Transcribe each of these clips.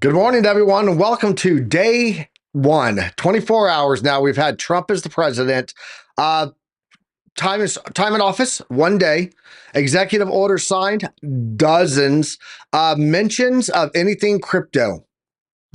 Good morning, everyone, and welcome to day one. 24 hours now. We've had Trump as the president. Time in office, 1 day. Executive orders signed, dozens. Mentions of anything crypto,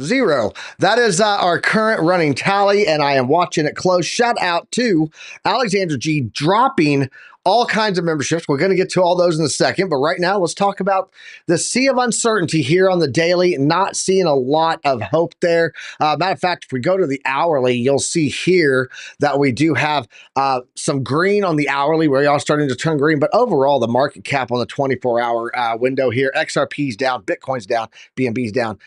0. That is our current running tally, and I am watching it close. Shout out to Alexander G dropping all kinds of memberships. We're going to get to all those in a second, but right now let's talk about the sea of uncertainty here on the daily. Not seeing a lot of hope there. Matter of fact, if we go to the hourly, you'll see here that we do have some green on the hourly. We're all starting to turn green, but overall the market cap on the 24-hour window here, XRP's down, Bitcoin's down, BNB's down.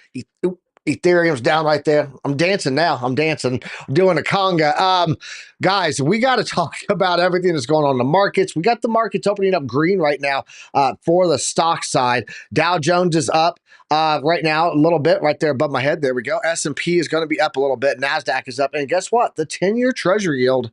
Ethereum's down right there. I'm dancing now. I'm dancing, doing a conga. Guys, we got to talk about everything that's going on in the markets. We got the markets opening up green right now for the stock side. Dow Jones is up right now a little bit right there above my head. There we go. S&P is going to be up a little bit. NASDAQ is up. And guess what? The 10-year treasury yield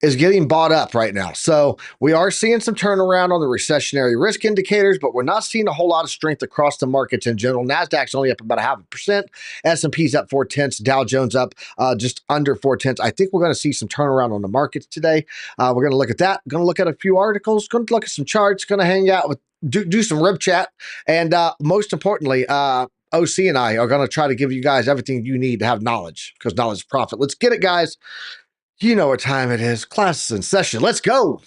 is getting bought up right now. So we are seeing some turnaround on the recessionary risk indicators, but we're not seeing a whole lot of strength across the markets in general. NASDAQ's only up about 0.5%. S&P's up 0.4. Dow Jones up just under 0.4. I think we're going to see some turnaround on the markets today. We're going to look at that. Going to look at a few articles. Going to look at some charts. Going to hang out with, do some rib chat. And most importantly, OC and I are going to try to give you guys everything you need to have knowledge, because knowledge is profit. Let's get it, guys. You know what time it is. Class is in session. Let's go.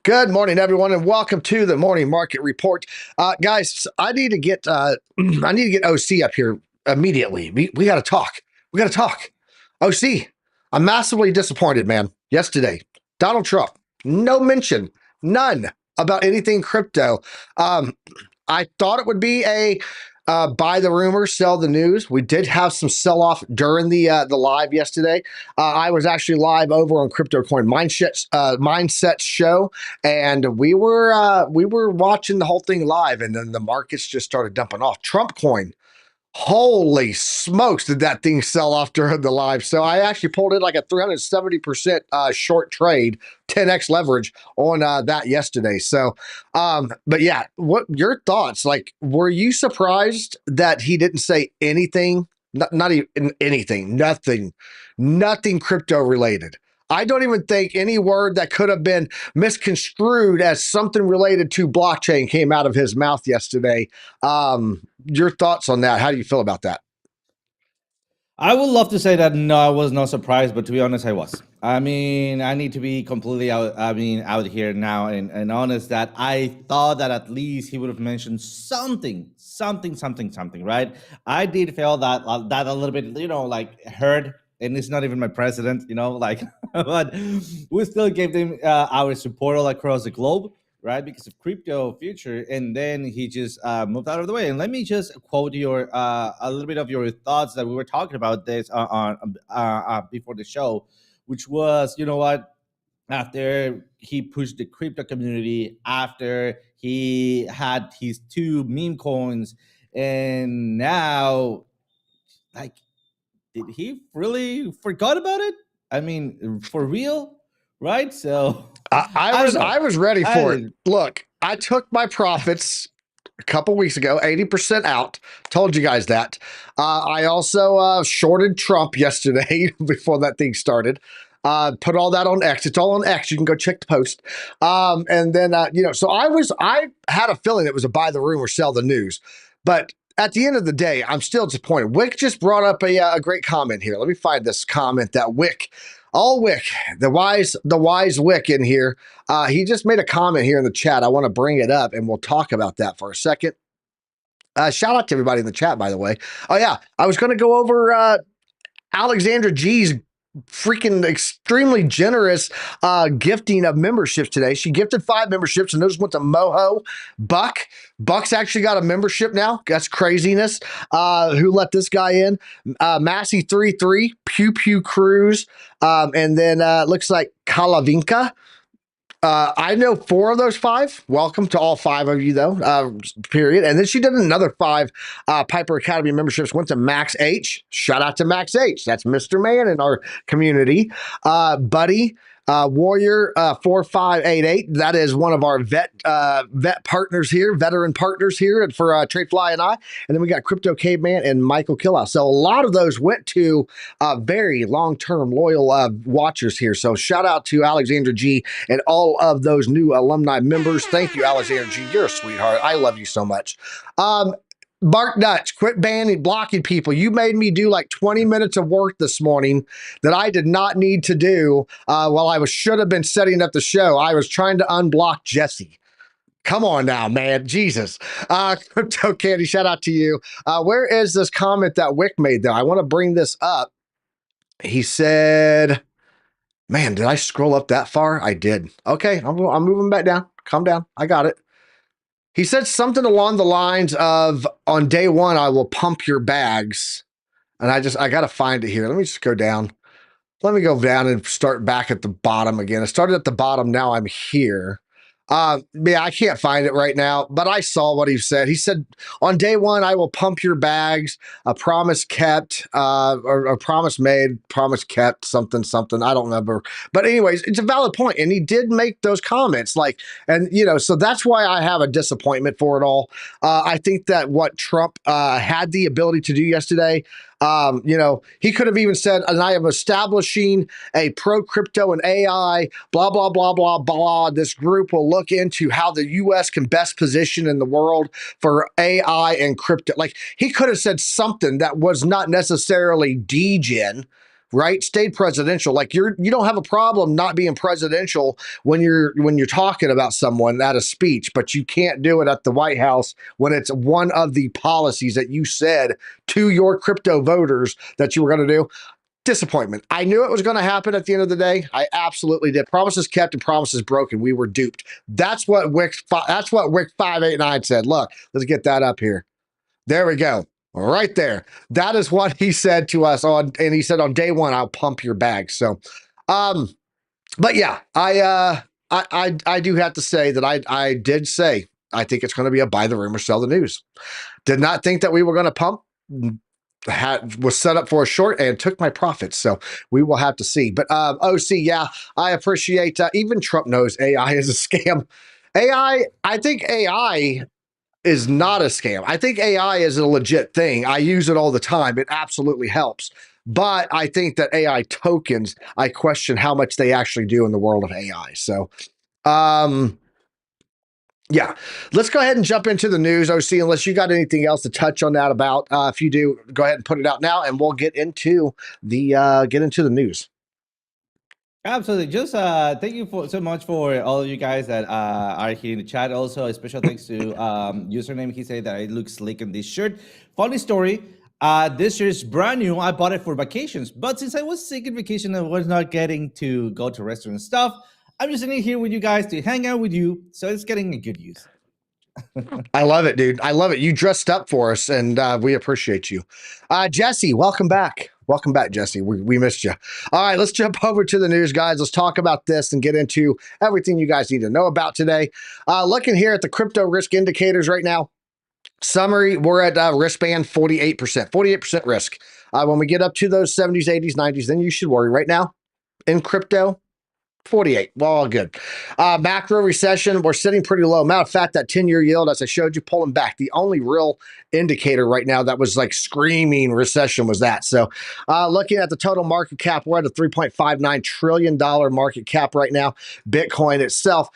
Good morning, everyone, and welcome to the morning market report. Guys, I need to get OC up here immediately. We got to talk. We got to talk. OC, I'm massively disappointed, man. Yesterday, Donald Trump, no mention, none about anything crypto. I thought it would be a buy the rumor, sell the news. We did have some sell-off during the live yesterday. I was actually live over on Crypto Coin Mindset show, and we were watching the whole thing live, and then the markets just started dumping off. Trump coin. Holy smokes, did that thing sell off during the live? So I actually pulled in like a 370% short trade, 10x leverage on that yesterday. So, but yeah, what your thoughts? Like, were you surprised that he didn't say anything? Not even anything, nothing crypto related. I don't even think any word that could have been misconstrued as something related to blockchain came out of his mouth yesterday. Your thoughts on that? How do you feel about that? I would love to say that no, I was not surprised, but to be honest, I was. I mean, I need to be completely out here now and honest that I thought that at least he would have mentioned something, right? I did feel that a little bit, like hurt. And it's not even my president, like, but we still gave them our support all across the globe, right? Because of crypto future. And then he just moved out of the way. And let me just quote your a little bit of your thoughts that we were talking about this before the show, which was, you know what? After he pushed the crypto community, after he had his 2 meme coins, and now, like, did he really forgot about it? I mean, for real, right? So I was ready for it. Look, I took my profits a couple weeks ago, 80% out. Told you guys that. I also shorted Trump yesterday before that thing started. Put all that on X. It's all on X. You can go check the post. And then, so I had a feeling it was a buy the rumor, sell the news. But at the end of the day, I'm still disappointed. Wick just brought up a great comment here. Let me find this comment that Wick, the wise Wick in here. He just made a comment here in the chat. I want to bring it up, and we'll talk about that for a second. Shout out to everybody in the chat, by the way. Oh, yeah. I was going to go over Alexandra G's freaking extremely generous gifting of memberships today. She gifted 5 memberships, and those went to Moho. Buck's actually got a membership now. That's craziness. Who let this guy in? Massey33, Pew Pew Cruz, and then looks like Kalavinka. I know 4 of those 5. Welcome to all 5 of you, though, period. And then she did another 5 Piper Academy memberships, went to Max H. Shout out to Max H. That's Mr. Man in our community. Buddy, Warrior 4588. That is one of our vet partners here, veteran partners here for TradeFly and I. And then we got Crypto Caveman and Michael Killow. So a lot of those went to very long-term loyal watchers here. So shout out to Alexander G and all of those new alumni members. Thank you, Alexander G. You're a sweetheart. I love you so much. Bark Dutch, quit banning, blocking people. You made me do like 20 minutes of work this morning that I did not need to do while I should have been setting up the show. I was trying to unblock Jesse. Come on now, man. Jesus. Crypto Candy, shout out to you. Where is this comment that Wick made, though? I want to bring this up. He said, man, did I scroll up that far? I did. Okay, I'm moving back down. Calm down. I got it. He said something along the lines of, on day one, I will pump your bags. And I got to find it here. Let me just go down. Let me go down and start back at the bottom again. I started at the bottom. Now I'm here. Yeah, I can't find it right now, but I saw what he said. He said, on day one, I will pump your bags. A promise kept, or a promise made, promise kept, something. I don't remember. But anyways, it's a valid point. And he did make those comments and so that's why I have a disappointment for it all. I think that what Trump had the ability to do yesterday, he could have even said, and I am establishing a pro crypto and AI, blah, blah, blah, blah, blah. This group will look into how the U.S. can best position in the world for AI and crypto. Like, he could have said something that was not necessarily degen, right? Stayed presidential. Like, you don't have a problem not being presidential when you're talking about someone at a speech, but you can't do it at the White House when it's one of the policies that you said to your crypto voters that you were going to do. Disappointment. I knew it was going to happen at the end of the day. I absolutely did. Promises kept and promises broken. We were duped. That's what Wick 589 said. Look, let's get that up here. There we go. Right there. That is what he said to us and he said on day one, I'll pump your bag. So, but yeah, I do have to say that I did say, I think it's going to be a buy the rumor, sell the news. Did not think that we were going to pump. Was set up for a short and took my profits. So we will have to see. But OC, yeah, I appreciate, even Trump knows AI is a scam. I think AI is not a scam. I think AI is a legit thing. I use it all the time. It absolutely helps. But I think that AI tokens, I question how much they actually do in the world of AI. So, yeah, let's go ahead and jump into the news, OC, unless you got anything else to touch on that about. If you do, go ahead and put it out now, and we'll get into the news. Absolutely. Just thank you so much for all of you guys that are here in the chat. Also, a special thanks to username. He said that it looks slick in this shirt. Funny story. This shirt is brand new. I bought it for vacations, but since I was sick in vacation and was not getting to go to restaurant stuff, I'm just sitting here with you guys to hang out with you. So it's getting a good use. I love it, dude. I love it. You dressed up for us, and we appreciate you. Jesse, welcome back. Welcome back, Jesse. We missed you. All right, let's jump over to the news, guys. Let's talk about this and get into everything you guys need to know about today. Looking here at the crypto risk indicators right now. Summary, we're at risk band 48%. 48% risk. When we get up to those 70s, 80s, 90s, then you should worry. Right now, in crypto, 48. Well, all good. Macro recession, we're sitting pretty low. Matter of fact, that 10-year yield, as I showed you, pulling back. The only real indicator right now that was like screaming recession was that. So looking at the total market cap, we're at a $3.59 trillion market cap right now. Bitcoin itself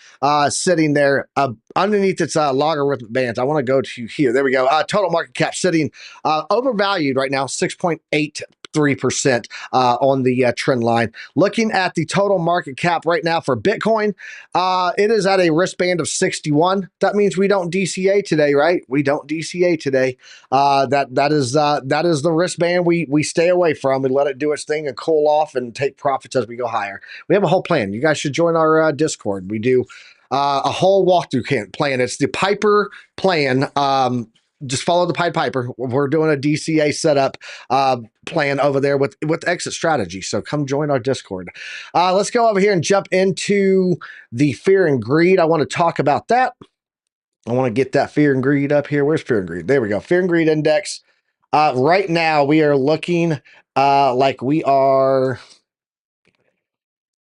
sitting there underneath its logarithmic bands. I want to go to here. There we go. Total market cap sitting overvalued right now, 6.83% on the trend line. Looking at the total market cap right now for Bitcoin, it is at a risk band of 61. That means we don't DCA today, right? We don't DCA today. That is the risk band we stay away from. We let it do its thing and cool off and take profits as we go higher. We have a whole plan. You guys should join our Discord. We do a whole walkthrough plan. It's the Piper plan. Just follow the Pied Piper. We're doing a DCA setup plan over there with exit strategy. So come join our Discord. Let's go over here and jump into the fear and greed. I want to talk about that. I want to get that fear and greed up here. Where's fear and greed? There we go. Fear and greed index. Right now we are looking like we are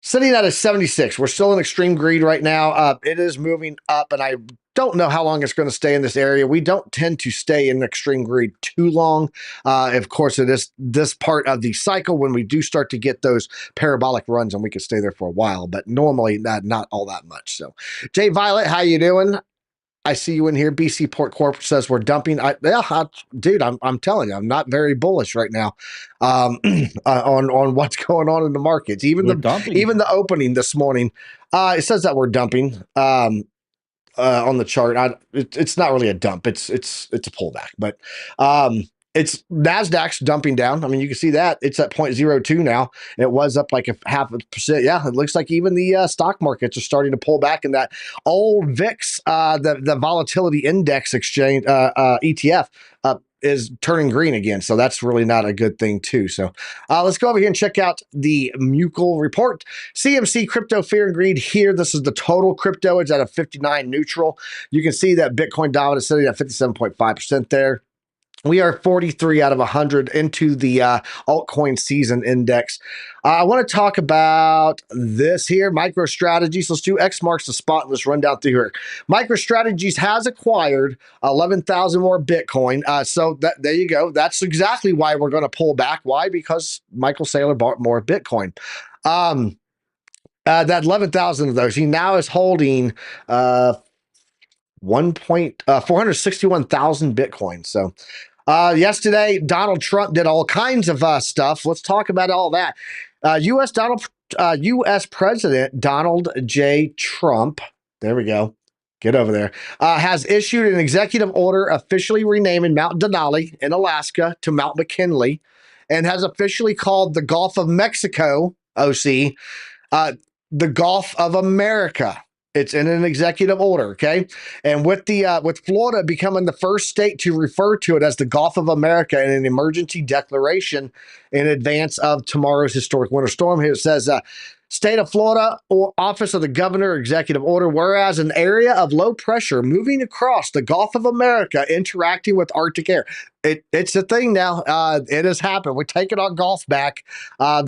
Sitting at a 76. We're still in extreme greed right now. It is moving up, and I don't know how long it's going to stay in this area. We don't tend to stay in extreme greed too long. Of course, it is this part of the cycle when we do start to get those parabolic runs, and we can stay there for a while, but normally not all that much. So, Jay Violet, how you doing? I see you in here. BC Port Corp says we're dumping. Dude, I'm telling you, I'm not very bullish right now on what's going on in the markets. Even the opening this morning, it says that we're dumping on the chart. It's not really a dump. It's a pullback, but it's NASDAQ's dumping down. I mean, you can see that it's at 0.02 now. It was up like a 0.5%. Yeah, it looks like even the stock markets are starting to pull back, and that old VIX, the volatility index exchange ETF, is turning green again. So that's really not a good thing too. So let's go over here and check out the Mucal report. CMC crypto fear and greed here. This is the total crypto. It's at a 59 neutral. You can see that Bitcoin dominant is sitting at 57.5% there. We are 43 out of 100 into the altcoin season index. I want to talk about this here, MicroStrategies. Let's do X marks the spot. Let's run down through here. MicroStrategies has acquired 11,000 more Bitcoin. So there you go. That's exactly why we're going to pull back. Why? Because Michael Saylor bought more Bitcoin. That 11,000 of those, he now is holding 461,000 Bitcoin. So yesterday, Donald Trump did all kinds of stuff. Let's talk about all that. U.S. President Donald J. Trump, there we go, get over there, has issued an executive order officially renaming Mount Denali in Alaska to Mount McKinley, and has officially called the Gulf of Mexico, OC, the Gulf of America. It's in an executive order, okay? And with Florida becoming the first state to refer to it as the Gulf of America in an emergency declaration in advance of tomorrow's historic winter storm, here it says, State of Florida or Office of the Governor Executive Order, whereas an area of low pressure moving across the Gulf of America interacting with Arctic air. It's a thing now. It has happened. We're taking our Gulf back.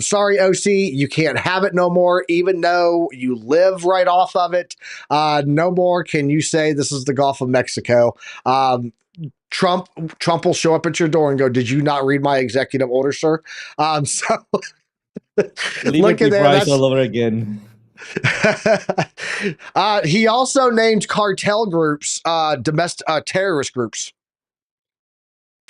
Sorry, OC, you can't have it no more, even though you live right off of it. No more can you say this is the Gulf of Mexico. Trump will show up at your door and go, "Did you not read my executive order, sir?" So look at that. All over again. He also named cartel groups domestic terrorist groups.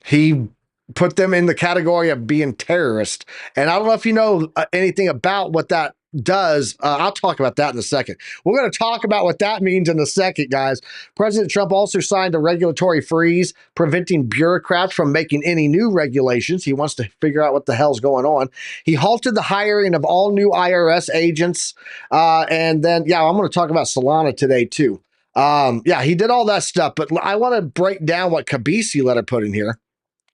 He put them in the category of being terrorist. And I don't know if you know anything about what that does. I'll talk about that in a second. We're going to talk about what that means in a second, guys. President Trump also signed a regulatory freeze preventing bureaucrats from making any new regulations. He wants to figure out what the hell's going on. He halted the hiring of all new IRS agents. And then, I'm going to talk about Solana today too. He did all that stuff, but I want to break down what Kabisi letter put in here,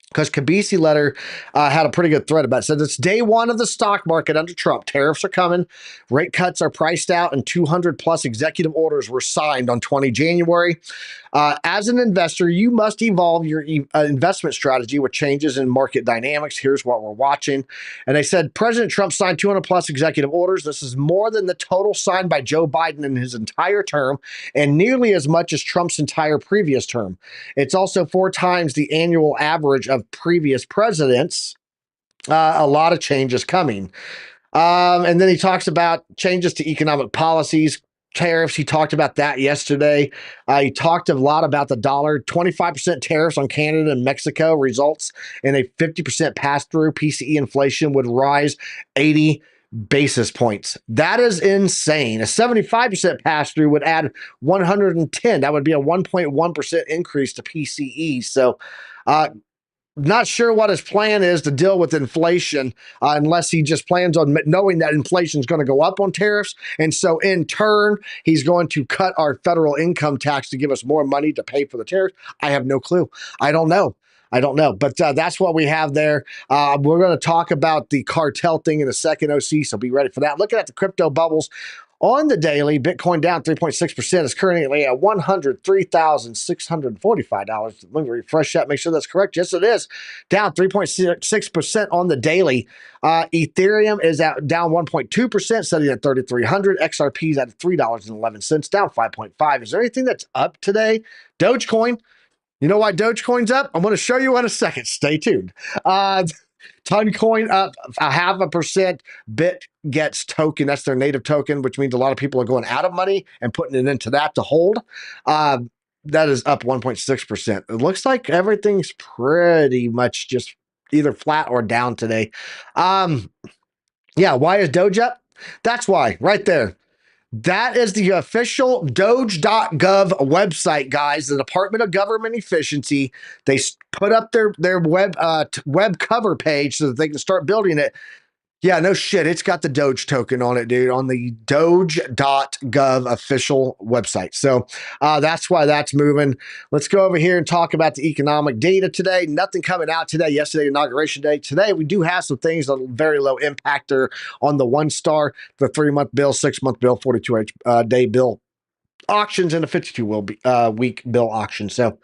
because Kabisi letter had a pretty good thread about it. It said it's day one of the stock market under Trump. Tariffs are coming. Rate cuts are priced out, and 200 plus executive orders were signed on 20 January. As an investor, you must evolve your investment strategy with changes in market dynamics. Here's what we're watching. And they said President Trump signed 200 plus executive orders. This is more than the total signed by Joe Biden in his entire term, and nearly as much as Trump's entire previous term. It's also 4 times the annual average of previous presidents. A lot of changes coming. And then he talks about changes to economic policies, tariffs. He talked about that yesterday. He talked a lot about the dollar. 25% tariffs on Canada and Mexico results in a 50% pass-through. PCE inflation would rise 80 basis points. That is insane. A 75% pass-through would add 110. That would be a 1.1% increase to PCE. So, not sure what his plan is to deal with inflation unless he just plans on knowing that inflation is going to go up on tariffs. And so in turn, he's going to cut our federal income tax to give us more money to pay for the tariffs. I have no clue. I don't know. But that's what we have there. We're going to talk about the cartel thing in a second, OC, so be ready for that. Looking at the crypto bubbles, On the daily, Bitcoin down 3.6%, is currently at $103,645. Let me refresh that, make sure that's correct. Yes, it is. Down 3.6% on the daily. Ethereum is down 1.2%, sitting at 3,300. XRP is at $3.11, down 5.5. Is there anything that's up today? Dogecoin. You know why Dogecoin's up? I'm going to show you in a second. Stay tuned. Toncoin up 0.5%. BitGets token, that's their native token, which means a lot of people are going out of money and putting it into that to hold. That is up 1.6%. It looks like everything's pretty much just either flat or down today. Yeah, why is Doge up? That's why, right there. That is the official Doge.gov website, guys. The Department of Government Efficiency. They put up their web cover page so that they can start building it. Yeah, no shit. It's got the Doge token on it, dude, on the Doge.gov official website. So that's why that's moving. Let's go over here and talk about the economic data today. Nothing coming out today. Yesterday, Inauguration Day. Today, we do have some things that are very low impactor on the 1 star, the 3-month bill, 6-month bill, 42-day bill auctions, and a 52-week bill auction. So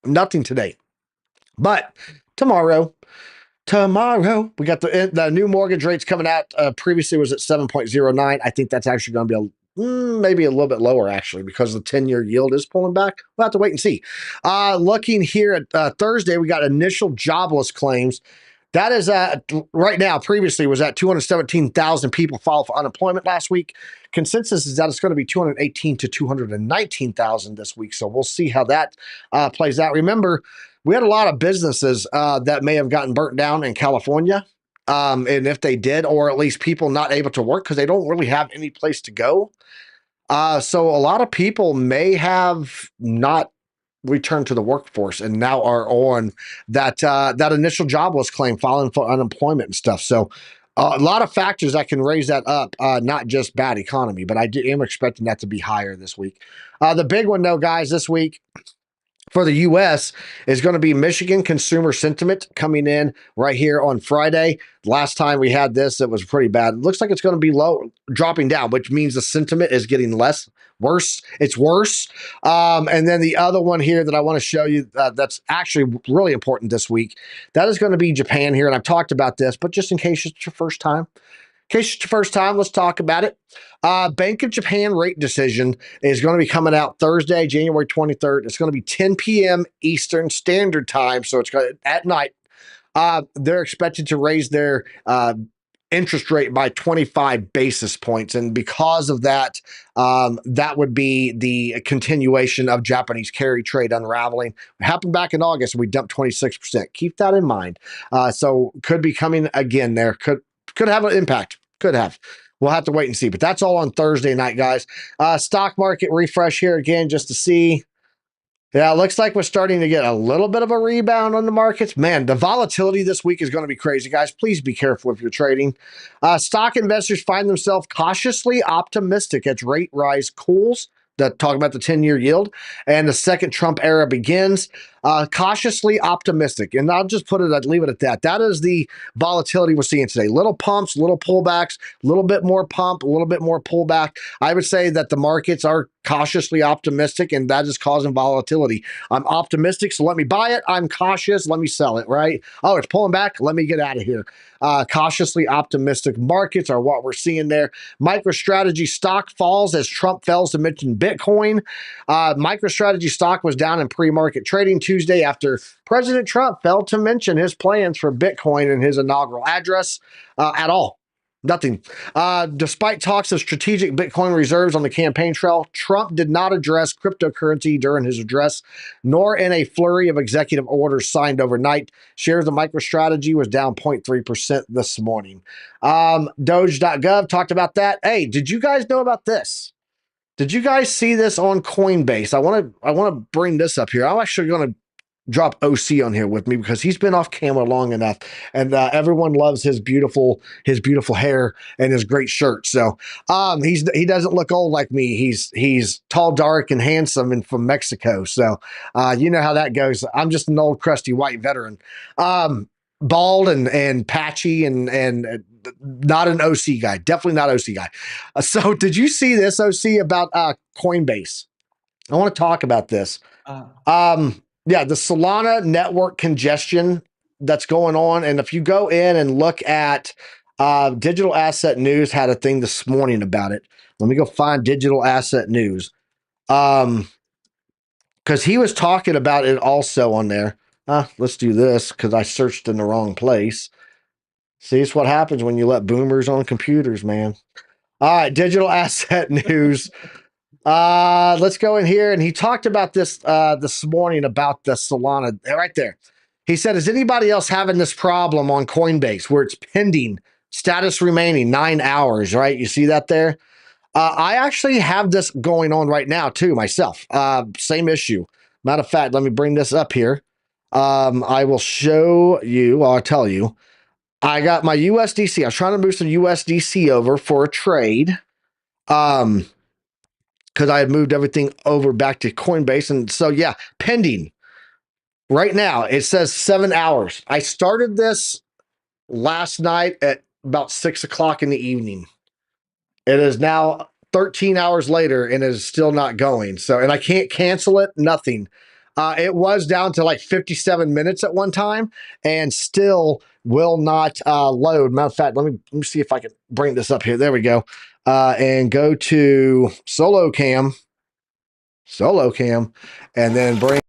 nothing today. But tomorrow, we got the new mortgage rates coming out. Previously was at 7.09. I think that's actually going to be maybe a little bit lower, actually, because the 10-year yield is pulling back. We'll have to wait and see. Looking here at Thursday, we got initial jobless claims. That is right now, previously was at 217,000 people filed for unemployment last week. Consensus is that it's going to be 218 to 219,000 this week. So we'll see how that plays out. Remember, we had a lot of businesses that may have gotten burnt down in California. And if they did, or at least people not able to work because they don't really have any place to go. So a lot of people may have not returned to the workforce and now are on that initial jobless claim, filing for unemployment and stuff. So a lot of factors that can raise that up, not just bad economy, but I am expecting that to be higher this week. The big one, though, guys, this week for the U.S. is going to be Michigan consumer sentiment coming in right here on Friday. Last time we had this, it was pretty bad. It looks like it's going to be low, dropping down, which means the sentiment is getting worse. It's worse. And then the other one here that I want to show you that's actually really important this week, that is going to be Japan here. And I've talked about this, but just in case it's your first time, let's talk about it. Bank of Japan rate decision is going to be coming out Thursday, January 23rd. It's going to be 10 p.m. Eastern Standard Time, so it's at night. They're expected to raise their interest rate by 25 basis points, and because of that, that would be the continuation of Japanese carry trade unraveling. It happened back in August, and we dumped 26%. Keep that in mind. So could be coming again there. Could have an impact. Could have. We'll have to wait and see. But that's all on Thursday night, guys. Stock market refresh here again just to see. Yeah, it looks like we're starting to get a little bit of a rebound on the markets. Man, the volatility this week is going to be crazy, guys. Please be careful if you're trading. Stock investors find themselves cautiously optimistic as rate rise cools. Talk about the 10-year yield, and the second Trump era begins. Cautiously optimistic, and I'll just leave it at that. That is the volatility we're seeing today. Little pumps, little pullbacks, a little bit more pump, a little bit more pullback. I would say that the markets are cautiously optimistic, and that is causing volatility. I'm optimistic, so let me buy it. I'm cautious, let me sell it, right? Oh, it's pulling back, let me get out of here. Cautiously optimistic markets are what we're seeing there. MicroStrategy stock falls as Trump fails to mention Bitcoin. MicroStrategy stock was down in pre-market trading Tuesday after President Trump failed to mention his plans for Bitcoin in his inaugural address at all. Nothing. Despite talks of strategic Bitcoin reserves on the campaign trail, Trump did not address cryptocurrency during his address, nor in a flurry of executive orders signed overnight. Shares of MicroStrategy was down 0.3% this morning. Doge.gov talked about that. Hey, did you guys know about this? Did you guys see this on Coinbase? I want to bring this up here. I'm actually going to drop OC on here with me because he's been off camera long enough, and everyone loves his beautiful hair and his great shirt. So he doesn't look old like me. He's tall, dark, and handsome, and from Mexico. So you know how that goes. I'm just an old crusty white veteran. bald and patchy and not an OC guy. Definitely not OC guy. So did you see this OC about Coinbase? I want to talk about this. Yeah, the Solana network congestion that's going on. And if you go in and look at Digital Asset News had a thing this morning about it. Let me go find Digital Asset News. Because he was talking about it also on there. Let's do this because I searched in the wrong place. See, it's what happens when you let boomers on computers, man. All right, Digital Asset News. Let's go in here. And he talked about this this morning about the Solana right there. He said, is anybody else having this problem on Coinbase where it's pending, status remaining 9 hours, right? You see that there? I actually have this going on right now too, myself. Same issue. Matter of fact, let me bring this up here. I will show you, well, I'll tell you. I got my USDC. I was trying to move some USDC over for a trade. Because I had moved everything over back to Coinbase. And so, yeah, pending. Right now, it says 7 hours. I started this last night at about 6 o'clock in the evening. It is now 13 hours later and it is still not going. So, and I can't cancel it, nothing. It was down to like 57 minutes at one time and still will not load. Matter of fact, let me see if I can bring this up here. There we go. And go to solo cam, and then bring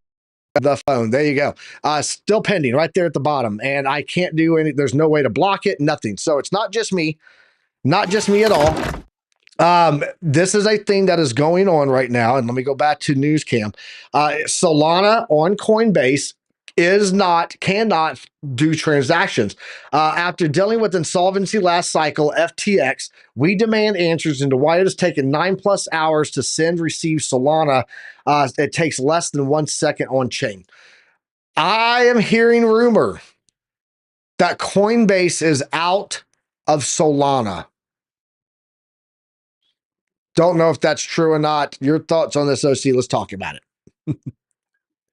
the phone. There you go. Still pending right there at the bottom. And I can't do any, there's no way to block it, nothing. So it's not just me at all. This is a thing that is going on right now. And let me go back to NewsCam. Solana on Coinbase cannot do transactions. After dealing with insolvency last cycle, FTX, we demand answers into why it has taken 9+ hours to send, receive Solana. It takes less than 1 second on chain. I am hearing rumor that Coinbase is out of Solana. Don't know if that's true or not. Your thoughts on this, OC? Let's talk about it.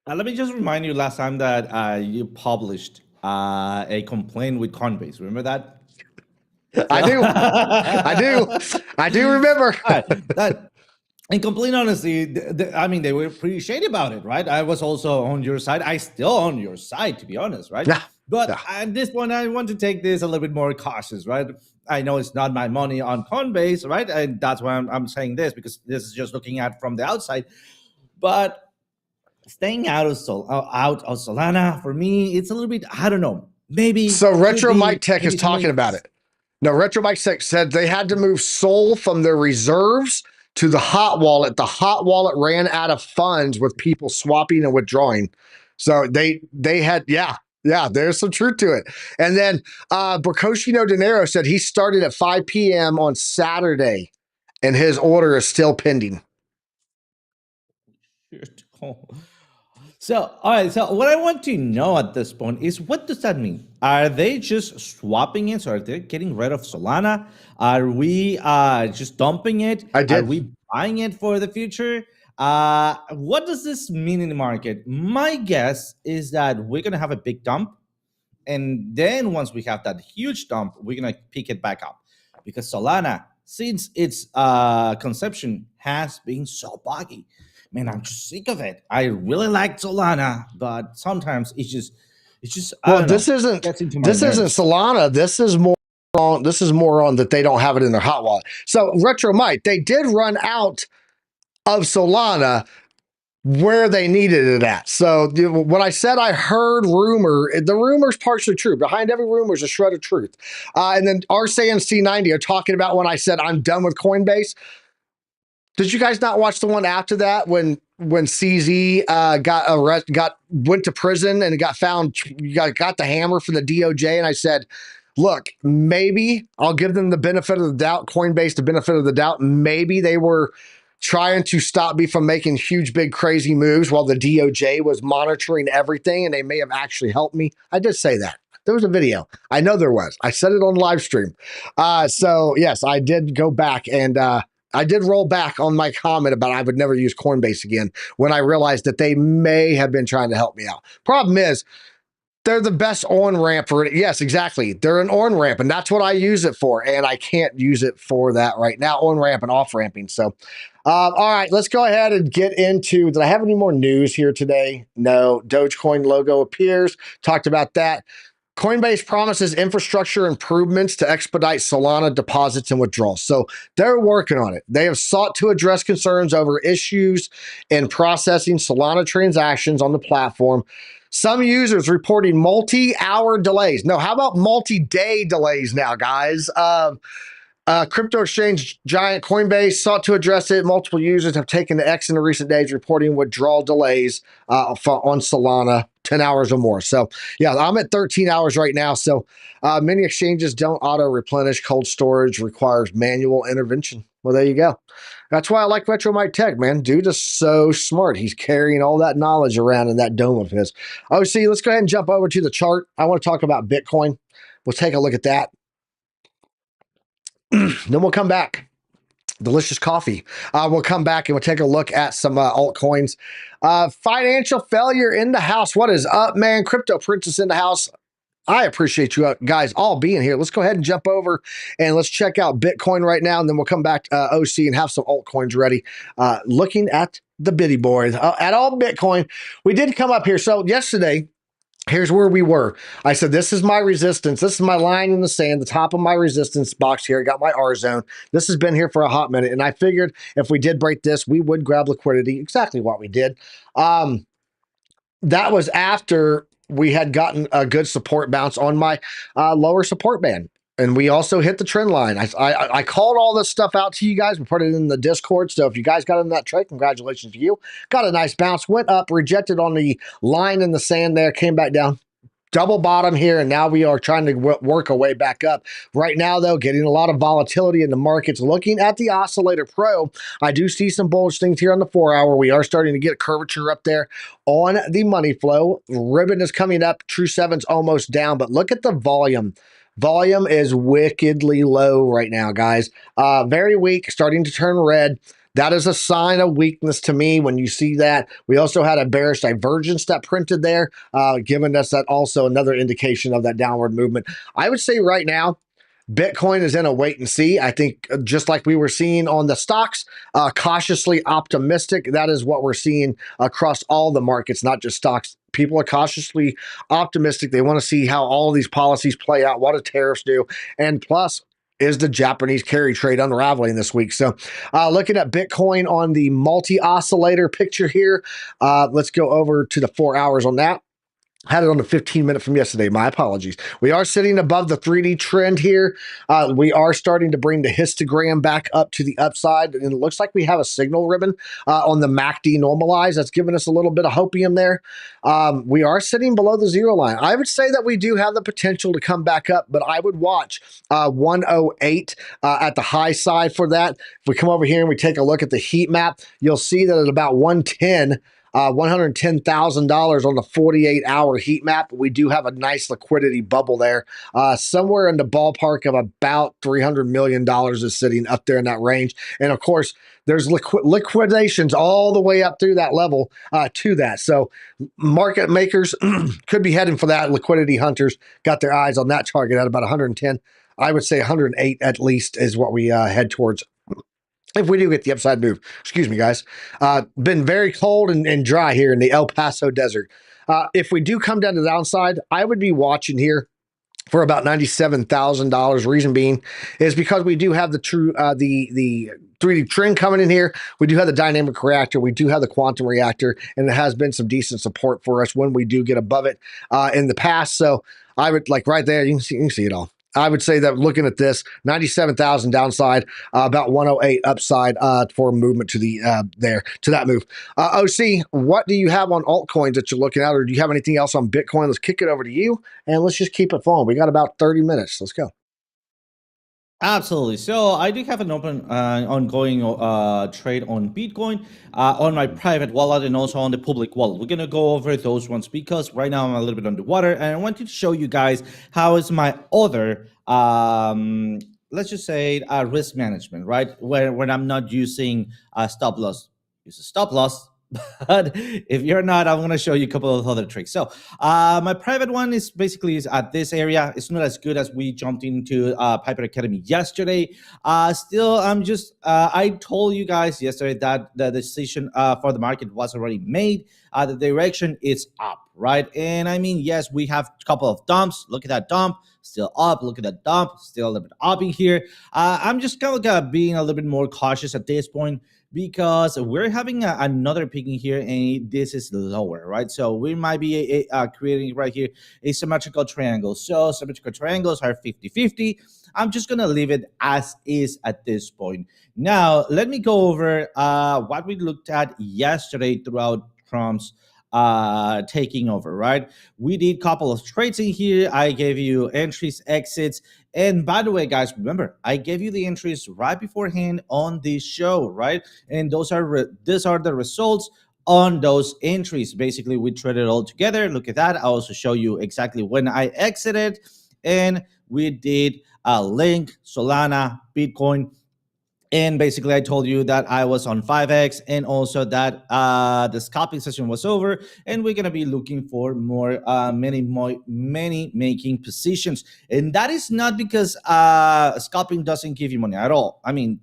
Let me just remind you last time that you published a complaint with Coinbase. Remember that? I do. I do remember. In complete honesty, I mean, they were pretty shady about it, right? I was also on your side. I still on your side, to be honest, right? Yeah. But at this point, I want to take this a little bit more cautious, right? I know it's not my money on Coinbase, right? And that's why I'm saying this, because this is just looking at from the outside. But staying out of Solana, for me, it's a little bit, I don't know, maybe. So Retro Mike Tech is talking about it. No, Retro Mike Tech said they had to move Sol from their reserves to the hot wallet. The hot wallet ran out of funds with people swapping and withdrawing. So they had, yeah, there's some truth to it. And then Brocosino Dinero said he started at 5 p.m. on Saturday and his order is still pending. So, all right. So what I want to know at this point is, what does that mean? Are they just swapping it? So are they getting rid of Solana? Are we just dumping it? Are we buying it for the future? What does this mean in the market? My guess is that we're going to have a big dump. And then once we have that huge dump, we're going to pick it back up. Because Solana, since its conception, has been so buggy. Man, I'm just sick of it. I really like Solana, but sometimes it's just. Well, this isn't Solana. This is more on that they don't have it in their hot wallet. So Retro Mike, they did run out of Solana where they needed it at. So when I said I heard rumor, the rumor's partially true. Behind every rumor is a shred of truth. And then RCNC90 are talking about when I said I'm done with Coinbase. Did you guys not watch the one after that when CZ went to prison and got found, got the hammer from the DOJ? And I said, look, maybe I'll give them the benefit of the doubt, Coinbase the benefit of the doubt. Maybe they were trying to stop me from making huge, big, crazy moves while the DOJ was monitoring everything, and they may have actually helped me. I did say that. There was a video. I know there was. I said it on live stream. So yes, I did go back and I did roll back on my comment about I would never use Coinbase again when I realized that they may have been trying to help me out. Problem is, They're the best on ramp for it. Yes, exactly. They're an on ramp, and that's what I use it for. And I can't use it for that right now, on ramp and off ramping. So, all right, let's go ahead and get into. Did I have any more news here today? No. Dogecoin logo appears. Talked about that. Coinbase promises infrastructure improvements to expedite Solana deposits and withdrawals. So they're working on it. They have sought to address concerns over issues in processing Solana transactions on the platform. Some users reporting multi-hour delays. No, how about multi-day delays now, guys? Crypto exchange giant Coinbase sought to address it. Multiple users have taken to X in the recent days, reporting withdrawal delays on Solana, 10 hours or more. So, yeah, I'm at 13 hours right now. So, many exchanges don't auto replenish. Cold storage requires manual intervention. Well, there you go. That's why I like Retromite Tech, man. Dude is so smart. He's carrying all that knowledge around in that dome of his. OC, let's go ahead and jump over to the chart. I want to talk about Bitcoin. We'll take a look at that. Then we'll come back. Delicious coffee. We'll come back and we'll take a look at some altcoins. Financial failure in the house. What is up, man? Crypto Princess in the house. I appreciate you guys all being here. Let's go ahead and jump over and let's check out Bitcoin right now. And then we'll come back to OC and have some altcoins ready. Looking at the bitty boys, at all Bitcoin. We did come up here. So yesterday, here's where we were. I said, this is my resistance. This is my line in the sand, the top of my resistance box here. I got my R zone. This has been here for a hot minute. And I figured if we did break this, we would grab liquidity. Exactly what we did. That was after we had gotten a good support bounce on my lower support band. And we also hit the trend line. I called all this stuff out to you guys. We put it in the Discord. So if you guys got in that trade, congratulations to you. Got a nice bounce, went up, rejected on the line in the sand there, came back down. Double bottom here, and now we are trying to work our way back up. Right now, though, getting a lot of volatility in the markets. Looking at the Oscillator Pro, I do see some bullish things here on the 4-hour. We are starting to get curvature up there on the money flow. Ribbon is coming up. True 7's almost down, but look at the volume. Volume is wickedly low right now, guys. Very weak, starting to turn red. That is a sign of weakness to me when you see that. We also had a bearish divergence that printed there, giving us that also another indication of that downward movement. I would say right now, Bitcoin is in a wait and see. I think just like we were seeing on the stocks, cautiously optimistic. That is what we're seeing across all the markets, not just stocks. People are cautiously optimistic. They want to see how all of these policies play out, what do tariffs do, and plus, is the Japanese carry trade unraveling this week? So looking at Bitcoin on the multi-oscillator picture here, let's go over to the 4 hours on that. Had it on the 15-minute from yesterday. My apologies. We are sitting above the 3D trend here. We are starting to bring the histogram back up to the upside, and it looks like we have a signal ribbon on the MACD normalize. That's giving us a little bit of hopium there. We are sitting below the zero line. I would say that we do have the potential to come back up, but I would watch 108 at the high side for that. If we come over here and we take a look at the heat map, you'll see that at about 110, $110,000 on the 48-hour heat map. We do have a nice liquidity bubble there. Somewhere in the ballpark of about $300 million is sitting up there in that range. And of course, there's liquidations all the way up through that level to that. So market makers could be heading for that. Liquidity hunters got their eyes on that target at about 110. I would say 108 at least is what we head towards. If we do get the upside move. Excuse me, guys. Been very cold and dry here in the El Paso desert. If we do come down to the downside, I would be watching here for about $97,000. Reason being is because we do have the true the 3D trend coming in here. We do have the dynamic reactor. We do have the quantum reactor, and it has been some decent support for us when we do get above it in the past. So I would like right there. You can see it all. I would say that looking at this, 97,000 downside, about 108 upside for movement to the there to that move. OC, what do you have on altcoins that you're looking at, or do you have anything else on Bitcoin? Let's kick it over to you, and let's just keep it flowing. We got about 30 minutes. Let's go. Absolutely. So I do have an open ongoing trade on Bitcoin on my private wallet and also on the public wallet. We're going to go over those ones because right now I'm a little bit underwater, and I wanted to show you guys how is my other, let's just say risk management, right? When I'm not using stop loss. Use a stop loss, But if you're not, I'm going to show you a couple of other tricks. So my private one is basically is at this area. It's not as good as we jumped into Piper Academy yesterday. Still, I told you guys yesterday that the decision for the market was already made. The direction is up, right? And I mean, yes, we have a couple of dumps. Look at that dump, still up. Look at that dump, still a little bit up in here. I'm just kind of being a little bit more cautious at this point, because we're having another peak in here, and this is lower, right? So we might be creating right here a symmetrical triangle. So symmetrical triangles are 50-50. I'm just gonna leave it as is at this point. Now let me go over what we looked at yesterday throughout Trump's taking over, right? We did a couple of trades in here. I gave you entries, exits, and by the way, guys, remember, I gave you the entries right beforehand on this show, right? And these are the results on those entries. Basically, we traded all together. Look at that. I also show you exactly when I exited, and we did Link, Solana, Bitcoin. And basically, I told you that I was on 5x, and also that the scalping session was over, and we're gonna be looking for many making positions. And that is not because scalping doesn't give you money at all. I mean,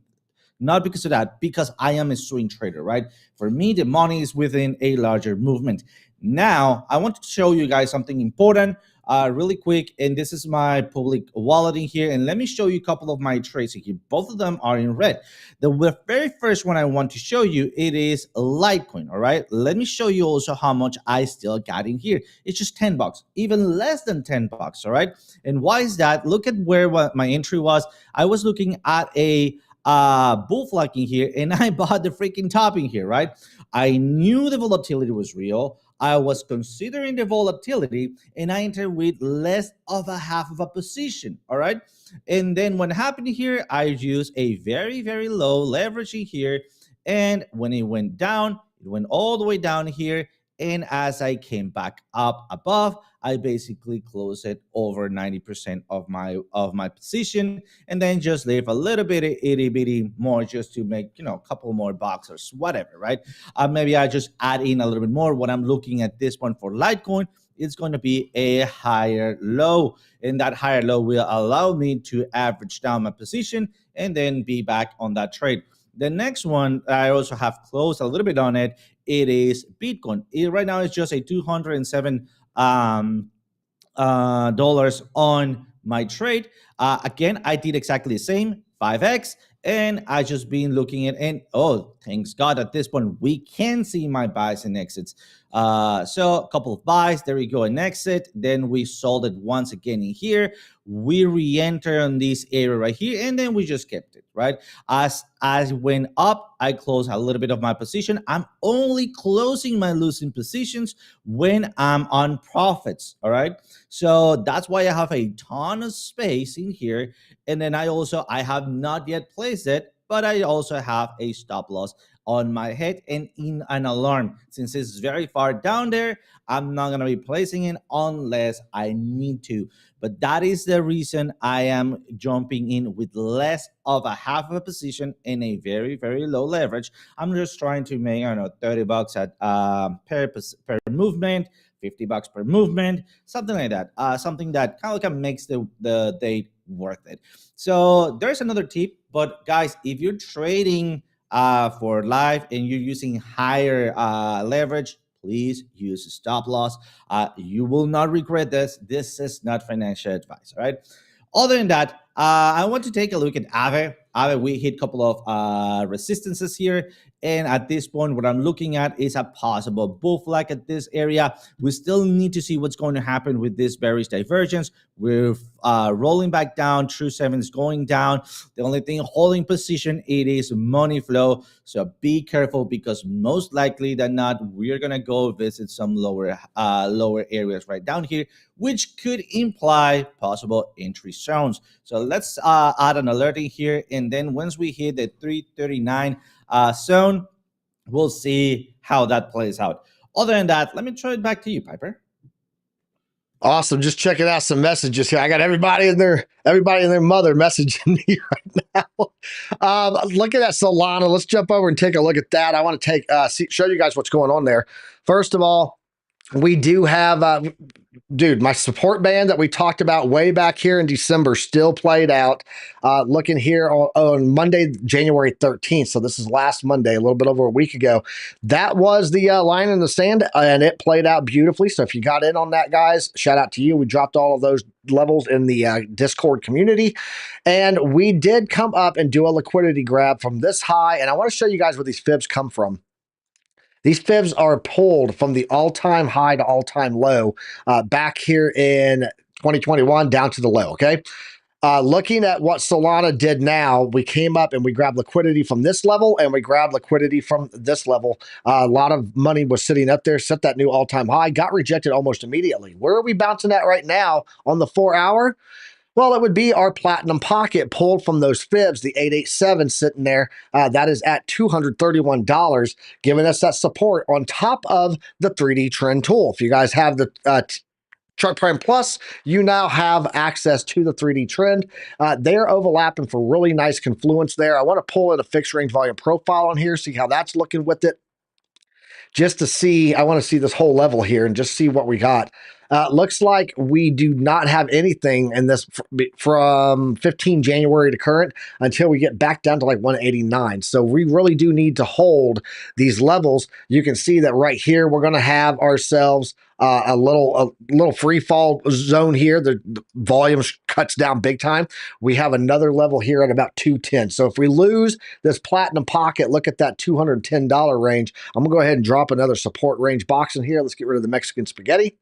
not because of that, because I am a swing trader, right? For me, the money is within a larger movement. Now, I want to show you guys something important really quick, and this is my public wallet in here, and let me show you a couple of my trades here. Both of them are in red. The very first one I want to show you, it is Litecoin, all right? Let me show you also how much I still got in here. It's just $10, even less than $10, all right? And why is that? Look at where my entry was. I was looking at a bull flag in here, and I bought the freaking top in here, right? I knew the volatility was real. I was considering the volatility, and I entered with less of a half of a position, all right? And then what happened here, I used a very low leverage in here, and when it went down, it went all the way down here, and as I came back up above, I basically closed it over 90% of my position, and then just leave a little bit of itty bitty more just to make, a couple more boxers, whatever, right? Maybe I just add in a little bit more. What I'm looking at this one for Litecoin, it's going to be a higher low, and that higher low will allow me to average down my position and then be back on that trade. The next one I also have closed a little bit on it. It is Bitcoin. Right now it's just a $207 dollars on my trade. Again, I did exactly the same, 5x, and I just been looking at, and oh, thanks God, at this point we can see my buys and exits. So a couple of buys, there we go, an exit. Then we sold it once again in here. We re-enter on this area right here, and then we just kept it, right? As I went up, I closed a little bit of my position. I'm only closing my losing positions when I'm on profits, all right? So that's why I have a ton of space in here. And then I have not yet placed it, but I also have a stop loss on my head and in an alarm. Since it's very far down there, I'm not going to be placing it unless I need to. But that is the reason I am jumping in with less of a half of a position in a very low leverage. I'm just trying to make, I don't know, $30 at per movement, $50 per movement, something like that. Something that kind of like makes the day worth it. So there's another tip, but guys, if you're trading for live and you're using higher leverage, please use a stop loss. You will not regret this. This is not financial advice, all right? Other than that, I want to take a look at AAVE. AAVE, we hit a couple of resistances here. And at this point, what I'm looking at is a possible bull flag at this area. We still need to see what's going to happen with this bearish divergence. We're rolling back down. True 7 is going down. The only thing holding position, it is money flow. So be careful, because most likely than not, we're going to go visit some lower areas right down here, which could imply possible entry zones. So let's add an alert in here. And then once we hit the 339 zone, we'll see how that plays out. Other than that, let me throw it back to you, Piper. Awesome. Just checking out some messages here. I got everybody and their mother messaging me right now. Looking at Solana, let's jump over and take a look at that. I want to show you guys what's going on there. First of all, we do have dude, my support band that we talked about way back here in December still played out. Looking here on Monday, January 13th. So this is last Monday, a little bit over a week ago. That was the line in the sand, and it played out beautifully. So if you got in on that, guys, shout out to you. We dropped all of those levels in the Discord community, and we did come up and do a liquidity grab from this high. And I want to show you guys where these fibs come from. These fibs are pulled from the all-time high to all-time low back here in 2021 down to the low, okay? Looking at what Solana did now, we came up and we grabbed liquidity from this level and we grabbed liquidity from this level. A lot of money was sitting up there, set that new all-time high, got rejected almost immediately. Where are we bouncing at right now on the 4-hour? Well, it would be our platinum pocket pulled from those fibs, the 887 sitting there. That is at $231, giving us that support on top of the 3D trend tool. If you guys have the Chart Prime Plus, you now have access to the 3D trend. They are overlapping for really nice confluence there. I want to pull in a fixed range volume profile on here, see how that's looking with it. Just to see, I want to see this whole level here and just see what we got. Looks like we do not have anything in this from 15 January to current until we get back down to like 189. So we really do need to hold these levels. You can see that right here, we're going to have ourselves a little free fall zone here. The volume cuts down big time. We have another level here at about 210. So if we lose this platinum pocket, look at that $210 range. I'm gonna go ahead and drop another support range box in here. Let's get rid of the Mexican spaghetti.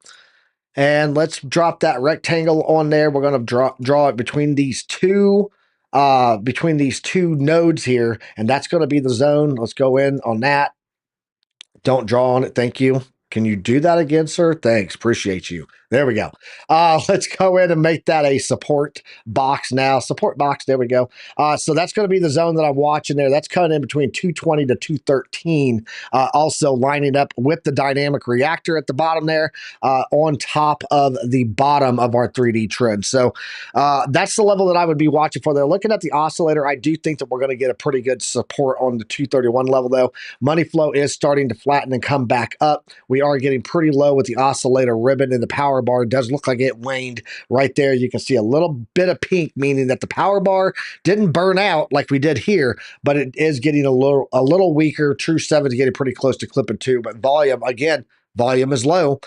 And let's drop that rectangle on there. We're going to draw it between these two nodes here, and that's going to be the zone. Let's go in on that. Don't draw on it. Thank you. Can you do that again, sir? Thanks. Appreciate you. There we go. Let's go in and make that a support box now. Support box. There we go. So that's going to be the zone that I'm watching there. That's coming in between 220 to 213. Also lining up with the dynamic reactor at the bottom there on top of the bottom of our 3D trend. So that's the level that I would be watching for there. Looking at the oscillator, I do think that we're going to get a pretty good support on the 231 level, though. Money flow is starting to flatten and come back up. We are getting pretty low with the oscillator ribbon, and the power bar does look like it waned right there. You can see a little bit of pink, meaning that the power bar didn't burn out like we did here, but it is getting a little weaker. True 7 is getting pretty close to clipping 2, but volume, again, volume is low,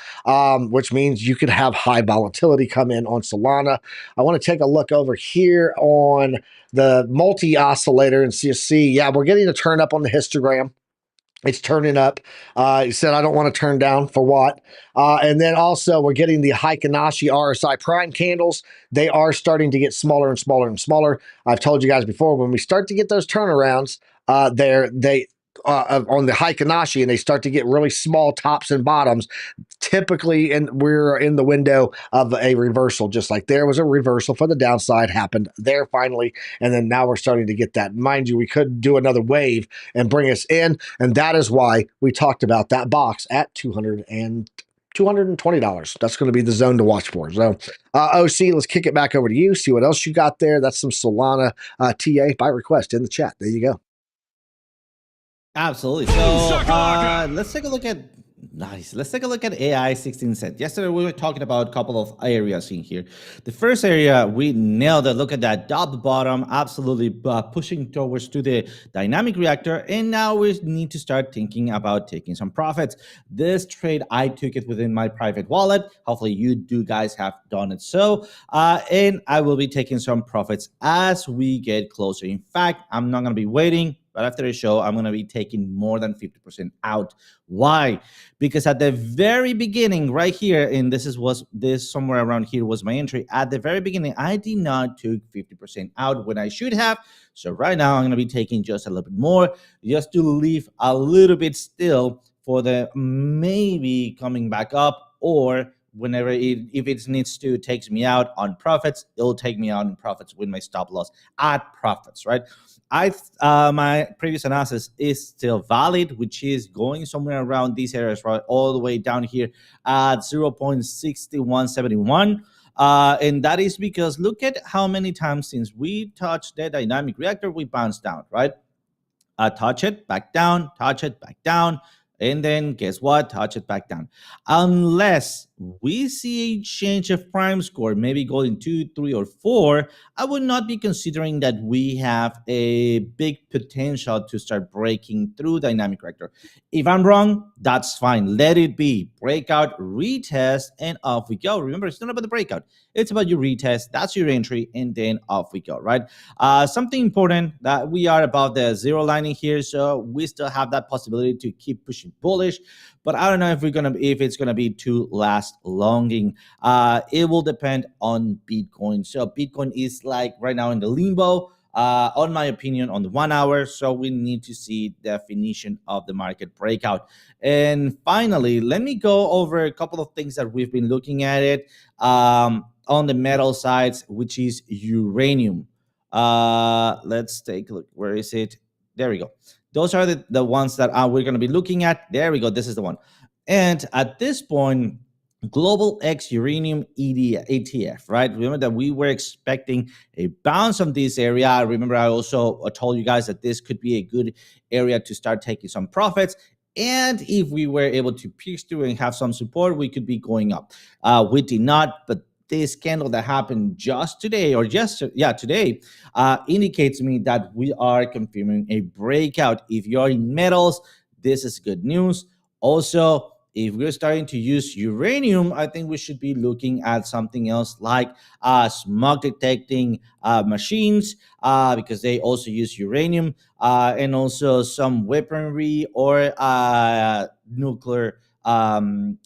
which means you could have high volatility come in on Solana. I want to take a look over here on the multi-oscillator and see, yeah, we're getting a turn up on the histogram. It's turning up. He said, I don't want to turn down for what? And then also we're getting the Heikin-Ashi RSI prime candles. They are starting to get smaller and smaller and smaller. I've told you guys before, when we start to get those turnarounds, on the Heikin-Ashi, and they start to get really small tops and bottoms, typically we're in the window of a reversal, just like there was a reversal for the downside happened there finally, and then now we're starting to get that. Mind you, we could do another wave and bring us in, and that is why we talked about that box at $220. That's going to be the zone to watch for. So, OC, let's kick it back over to you. See what else you got there. That's some Solana TA by request in the chat. There you go. Absolutely. So let's take a look at Let's take a look at AI 16 cent. Yesterday we were talking about a couple of areas in here. The first area we nailed it. Look at that top bottom, absolutely pushing towards to the dynamic reactor. And now we need to start thinking about taking some profits. This trade, I took it within my private wallet. Hopefully you guys have done it so. And I will be taking some profits as we get closer. In fact, I'm not going to be waiting. But after the show, I'm going to be taking more than 50% out. Why? Because at the very beginning, right here, and this somewhere around here was my entry. At the very beginning, I did not take 50% out when I should have. So right now, I'm going to be taking just a little bit more, just to leave a little bit still for the maybe coming back up or whenever if it needs to takes me out on profits, it'll take me out on profits with my stop loss at profits, right? My previous analysis is still valid, which is going somewhere around these areas, right, all the way down here at 0.6171. And that is because look at how many times since we touched the dynamic reactor, we bounced down, right? Touch it, back down, touch it, back down. And then guess what? Touch it back down. Unless we see a change of prime score, maybe going 2, 3, or 4, I would not be considering that we have a big potential to start breaking through dynamic reactor. If I'm wrong, that's fine. Let it be. Breakout, retest, and off we go. Remember, it's not about the breakout. It's about your retest. That's your entry, and then off we go, right? Something important that we are above the zero lining here, so we still have that possibility to keep pushing bullish, but I don't know if it's gonna be too last longing. It will depend on Bitcoin. So Bitcoin is like right now in the limbo, on my opinion, on the 1 hour. So we need to see definition of the market breakout. And finally, let me go over a couple of things that we've been looking at it on the metal sides, which is uranium. Let's take a look. Where is it? There we go. Those are the ones that we're going to be looking at. There we go. This is the one. And at this point, Global X Uranium ETF, right? Remember that we were expecting a bounce on this area. Remember, I also told you guys that this could be a good area to start taking some profits. And if we were able to pierce through and have some support, we could be going up. We did not, but this candle that happened just today, or today, indicates to me that we are confirming a breakout. If you're in metals, this is good news. Also, if we're starting to use uranium, I think we should be looking at something else like smoke detecting machines, because they also use uranium, and also some weaponry or nuclear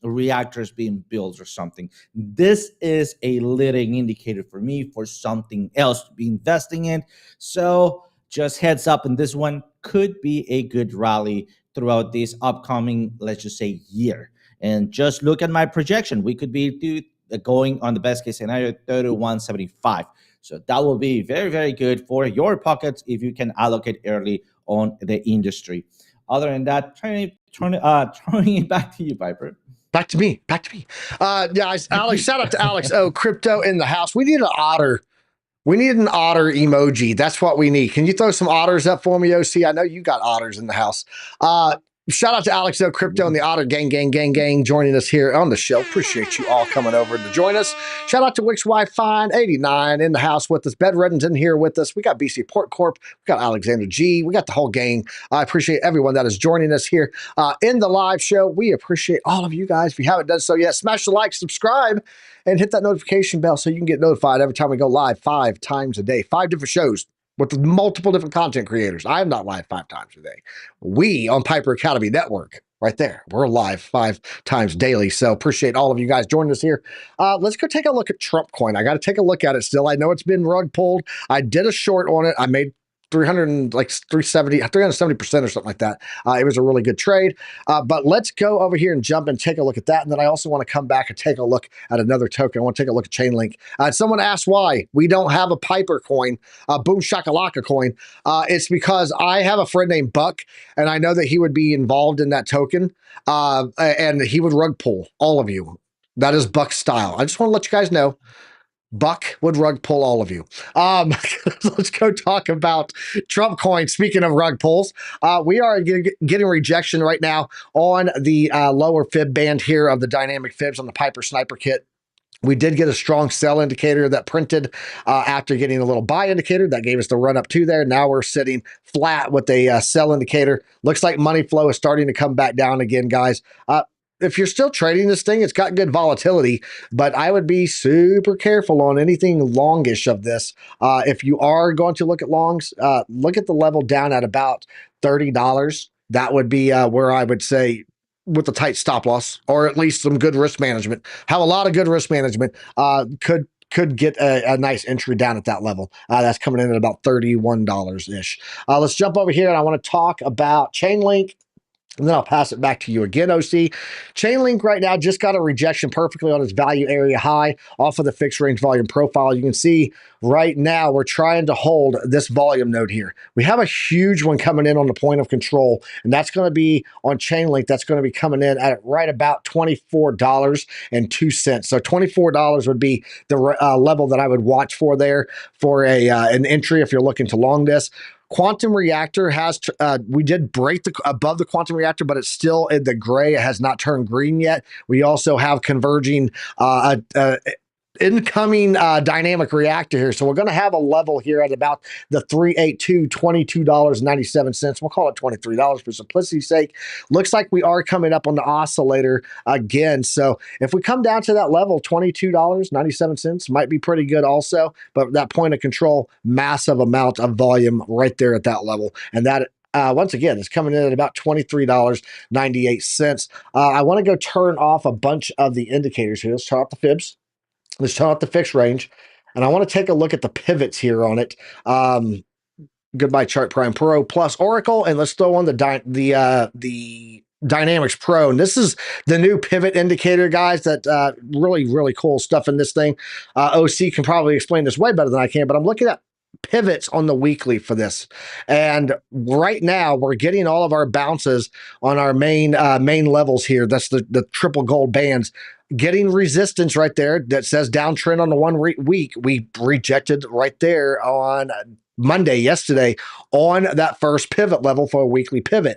reactors being built or something. This is a leading indicator for me for something else to be investing in. So just heads up, and this one could be a good rally throughout this upcoming, let's just say, year. And just look at my projection. We could be going on the best case scenario 31.75. So that will be very, very good for your pockets if you can allocate early on the industry. Other than that, throwing it back to you, Piper. Back to me. Yeah, Alex, shout out to Alex. Oh, crypto in the house. We need an otter. We need an otter emoji. That's what we need. Can you throw some otters up for me, OC? I know you got otters in the house. Shout out to Alex O Crypto and the Otter Gang joining us here on the show. Appreciate you all coming over to join us. Shout out to Wix Wi-Fi 89 in the house with us. Bedredden's in here with us. We got BC Port Corp. We got Alexander G. We got the whole gang. I appreciate everyone that is joining us here in the live show. We appreciate all of you guys. If you haven't done so yet, smash the like, subscribe, and hit that notification bell so you can get notified every time we go live 5 times a day. 5 different shows with multiple different content creators. I'm not live 5 times a day. We on Piper Academy Network, right there, we're live 5 times daily. So appreciate all of you guys joining us here. Let's go take a look at Trump coin. I got to take a look at it still. I know it's been rug pulled. I did a short on it. I made 370% or something like that. It was a really good trade. But let's go over here and jump and take a look at that. And then I also want to come back and take a look at another token. I want to take a look at Chainlink. Someone asked why we don't have a Piper coin, Boom Shakalaka coin. It's because I have a friend named Buck, and I know that he would be involved in that token, and he would rug pull all of you. That is Buck's style. I just want to let you guys know. Buck would rug pull all of you. Let's go talk about Trump coin. Speaking of rug pulls, we are getting rejection right now on the lower fib band here of the dynamic fibs on the Piper Sniper kit. We did get a strong sell indicator that printed after getting a little buy indicator that gave us the run up to there. Now we're sitting flat with a sell indicator. Looks like money flow is starting to come back down again, guys. If you're still trading this thing, it's got good volatility, but I would be super careful on anything longish of this. If you are going to look at longs, look at the level down at about $30. That would be where I would say with a tight stop loss, or at least some good risk management. Have a lot of good risk management. Could get a nice entry down at that level. That's coming in at about $31-ish. Let's jump over here, and I want to talk about Chainlink. And then I'll pass it back to you again, OC. Chainlink right now just got a rejection perfectly on its value area high off of the fixed range volume profile. You can see right now we're trying to hold this volume node here. We have a huge one coming in on the point of control, and that's going to be on Chainlink. That's going to be coming in at right about $24.02. So $24 would be the level that I would watch for there for an entry if you're looking to long this. Quantum reactor has we did break above the quantum reactor, but it's still in the gray. It has not turned green yet. We also have converging incoming dynamic reactor here. So we're going to have a level here at about the 382, $22.97. We'll call it $23 for simplicity's sake. Looks like we are coming up on the oscillator again. So if we come down to that level, $22.97 might be pretty good also. But that point of control, massive amount of volume right there at that level. And that once again, it's coming in at about $23.98. I want to go turn off a bunch of the indicators here. Let's turn off the fibs. Let's turn off the fixed range. And I want to take a look at the pivots here on it. Goodbye Chart Prime Pro plus Oracle. And let's throw on the Dynamics Pro. And this is the new pivot indicator, guys, that really, really cool stuff in this thing. OC can probably explain this way better than I can, but I'm looking at pivots on the weekly for this, and right now we're getting all of our bounces on our main levels here. That's the triple gold bands, getting resistance right there that says downtrend on the 1 week. We rejected right there on Monday yesterday on that first pivot level for a weekly pivot.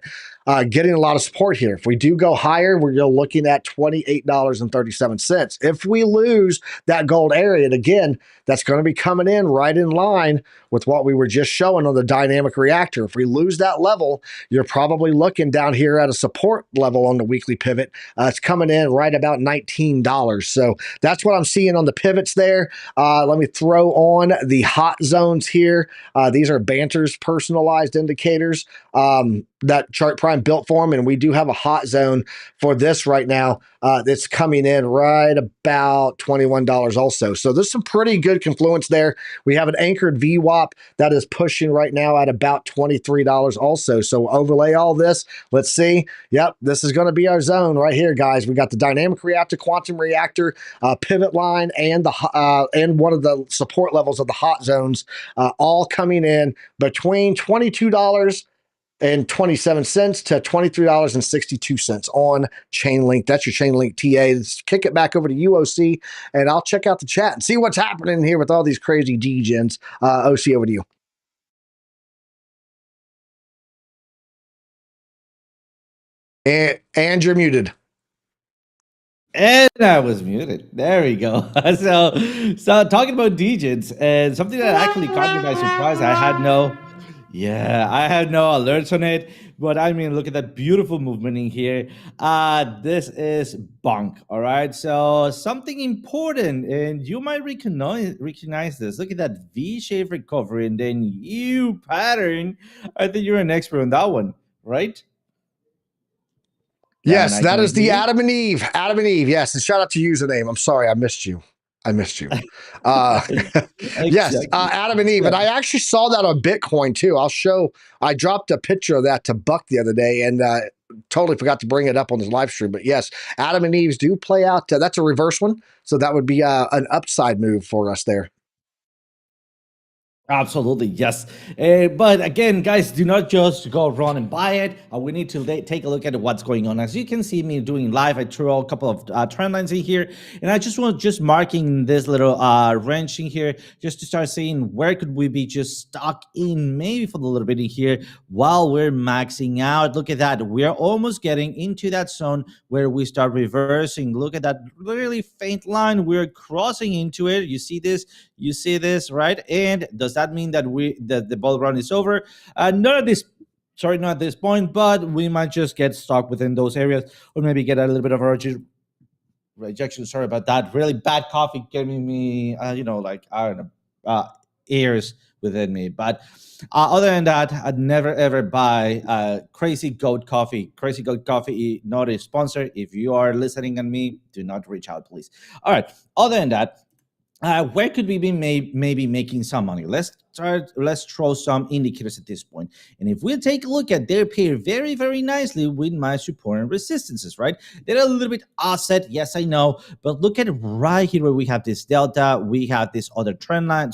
Getting a lot of support here. If we do go higher, we're looking at $28.37. If we lose that gold area, and again, that's going to be coming in right in line with what we were just showing on the dynamic reactor. If we lose that level, you're probably looking down here at a support level on the weekly pivot. It's coming in right about $19. So that's what I'm seeing on the pivots there. Let me throw on the hot zones here. These are Banter's personalized indicators that Chart Prime built for them, and we do have a hot zone for this right now that's coming in right about $21 also. So there's some pretty good confluence there. We have an anchored VWAP that is pushing right now at about $23 also. So overlay all this. Let's see. Yep, this is going to be our zone right here, guys. We got the dynamic reactor, quantum reactor, pivot line, and and one of the support levels of the hot zones all coming in between $22 and 27 cents to $23.62 on Chainlink. That's your Chainlink TA. Let's kick it back over to UOC, and I'll check out the chat and see what's happening here with all these crazy degens. OC, over to you. And you're muted. And I was muted. There we go. So talking about degens, and something that actually caught me by surprise. I had no alerts on it, but I mean, look at that beautiful movement in here. This is BONK, all right? So something important, and you might recognize this. Look at that V-shaped recovery, and then U pattern. I think you're an expert on that one, right? Yes, that is the Adam and Eve. Adam and Eve. Yes, and shout out to username. I'm sorry, I missed you. Yes, Adam and Eve. And I actually saw that on Bitcoin too. I dropped a picture of that to Buck the other day, and totally forgot to bring it up on this live stream. But yes, Adam and Eve's do play out. That's a reverse one. So that would be an upside move for us there. Absolutely, yes. But again, guys, do not just go run and buy it. We need to take a look at what's going on. As you can see me doing live, I threw a couple of trend lines in here, and I just want marking this little wrench in here just to start seeing where could we be just stuck in maybe for a little bit in here while we're maxing out. Look at that. We're almost getting into that zone where we start reversing. Look at that really faint line. We're crossing into it. You see this? You see this, right? And does that mean that the bull run is over? Not at this point, but we might just get stuck within those areas, or maybe get a little bit of a rejection. Sorry about that. Really bad coffee giving me, I don't know, ears within me. But other than that, I'd never ever buy Crazy Goat Coffee. Crazy Goat Coffee, not a sponsor. If you are listening on me, do not reach out, please. All right. Other than that, where could we be maybe making some money? Let's throw some indicators at this point. And if we take a look at, they pair very, very nicely with my support and resistances, right? They're a little bit offset, yes, I know, but look at it right here where we have this delta, we have this other trend line,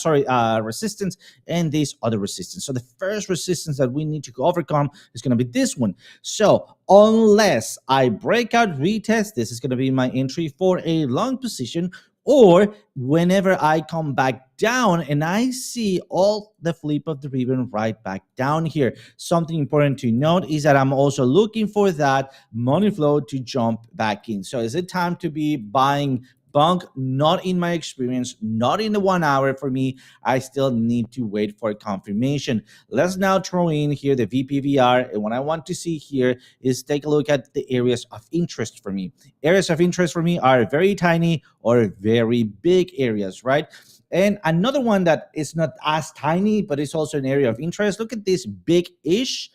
resistance, and this other resistance. So the first resistance that we need to overcome is going to be this one. So unless I break out retest, this is going to be my entry for a long position, or whenever I come back down and I see all the flip of the ribbon right back down here. Something important to note is that I'm also looking for that money flow to jump back in. So is it time to be buying BONK? Not in my experience, not in the 1 hour for me. I still need to wait for confirmation. Let's now throw in here the VPVR. And what I want to see here is take a look at the areas of interest for me. Areas of interest for me are very tiny or very big areas, right? And another one that is not as tiny, but it's also an area of interest. Look at this big-ish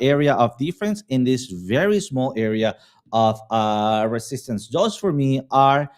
area of difference in this very small area of resistance. Those for me are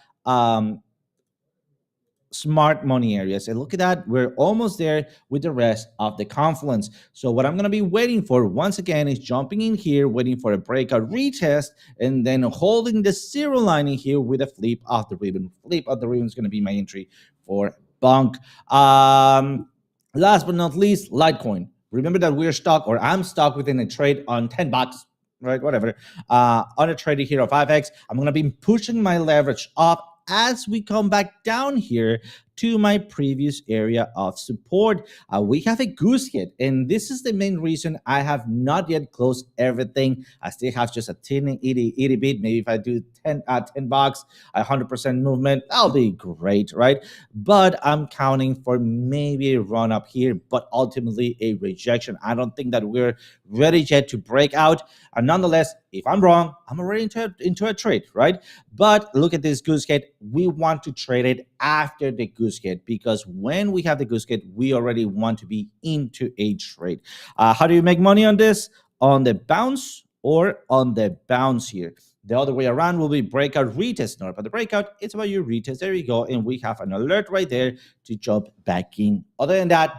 smart money areas. And look at that, we're almost there with the rest of the confluence. So what I'm going to be waiting for once again is jumping in here, waiting for a breakout retest, and then holding the zero line in here with a flip of the ribbon. Flip of the ribbon is going to be my entry for BONK. Last but not least, Litecoin. Remember that we're stuck, or I'm stuck within a trade on $10, right? Whatever. On a trade here of 5x, I'm going to be pushing my leverage up as we come back down here to my previous area of support. We have a goose hit, and this is the main reason I have not yet closed everything. I still have just a 80 bit. Maybe if I do 10 bucks, 100% movement, that'll be great, right? But I'm counting for maybe a run up here, but ultimately a rejection. I don't think that we're ready yet to break out. And nonetheless, if I'm wrong, I'm already into a trade, right? But look at this goose hit. We want to trade it after the goose hit, because when we have the goose hit, we already want to be into a trade. How do you make money on this? On the bounce or on the bounce here. The other way around will be breakout retest. Not about the breakout, it's about your retest. There you go. And we have an alert right there to jump back in. Other than that,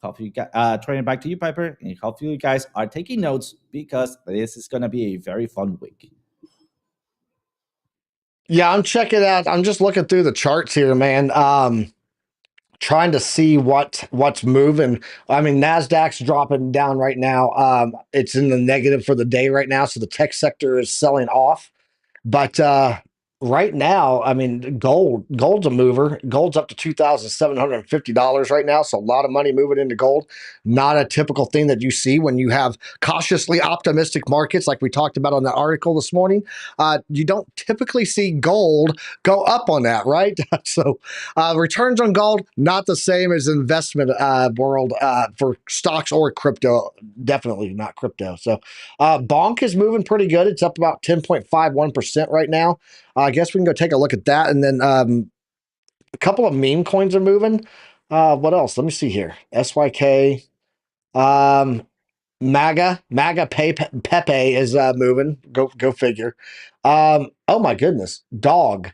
hope you guys, turn it back to you, Piper, and hope you guys are taking notes, because this is going to be a very fun week. Yeah, I'm checking out. I'm just looking through the charts here, man. Trying to see what's moving. I mean, Nasdaq's dropping down right now. It's in the negative for the day right now, so the tech sector is selling off. But right now, I mean, gold's a mover. Gold's up to $2,750 right now, so a lot of money moving into gold. Not a typical thing that you see when you have cautiously optimistic markets, like we talked about on that article this morning. You don't typically see gold go up on that, right? So returns on gold, not the same as investment world for stocks or crypto. Definitely not crypto. So BONK is moving pretty good. It's up about 10.51% right now. I guess we can go take a look at that. And then a couple of meme coins are moving. What else? Let me see here. SYK. MAGA Pepe is moving. Go figure. Oh my goodness. Dog.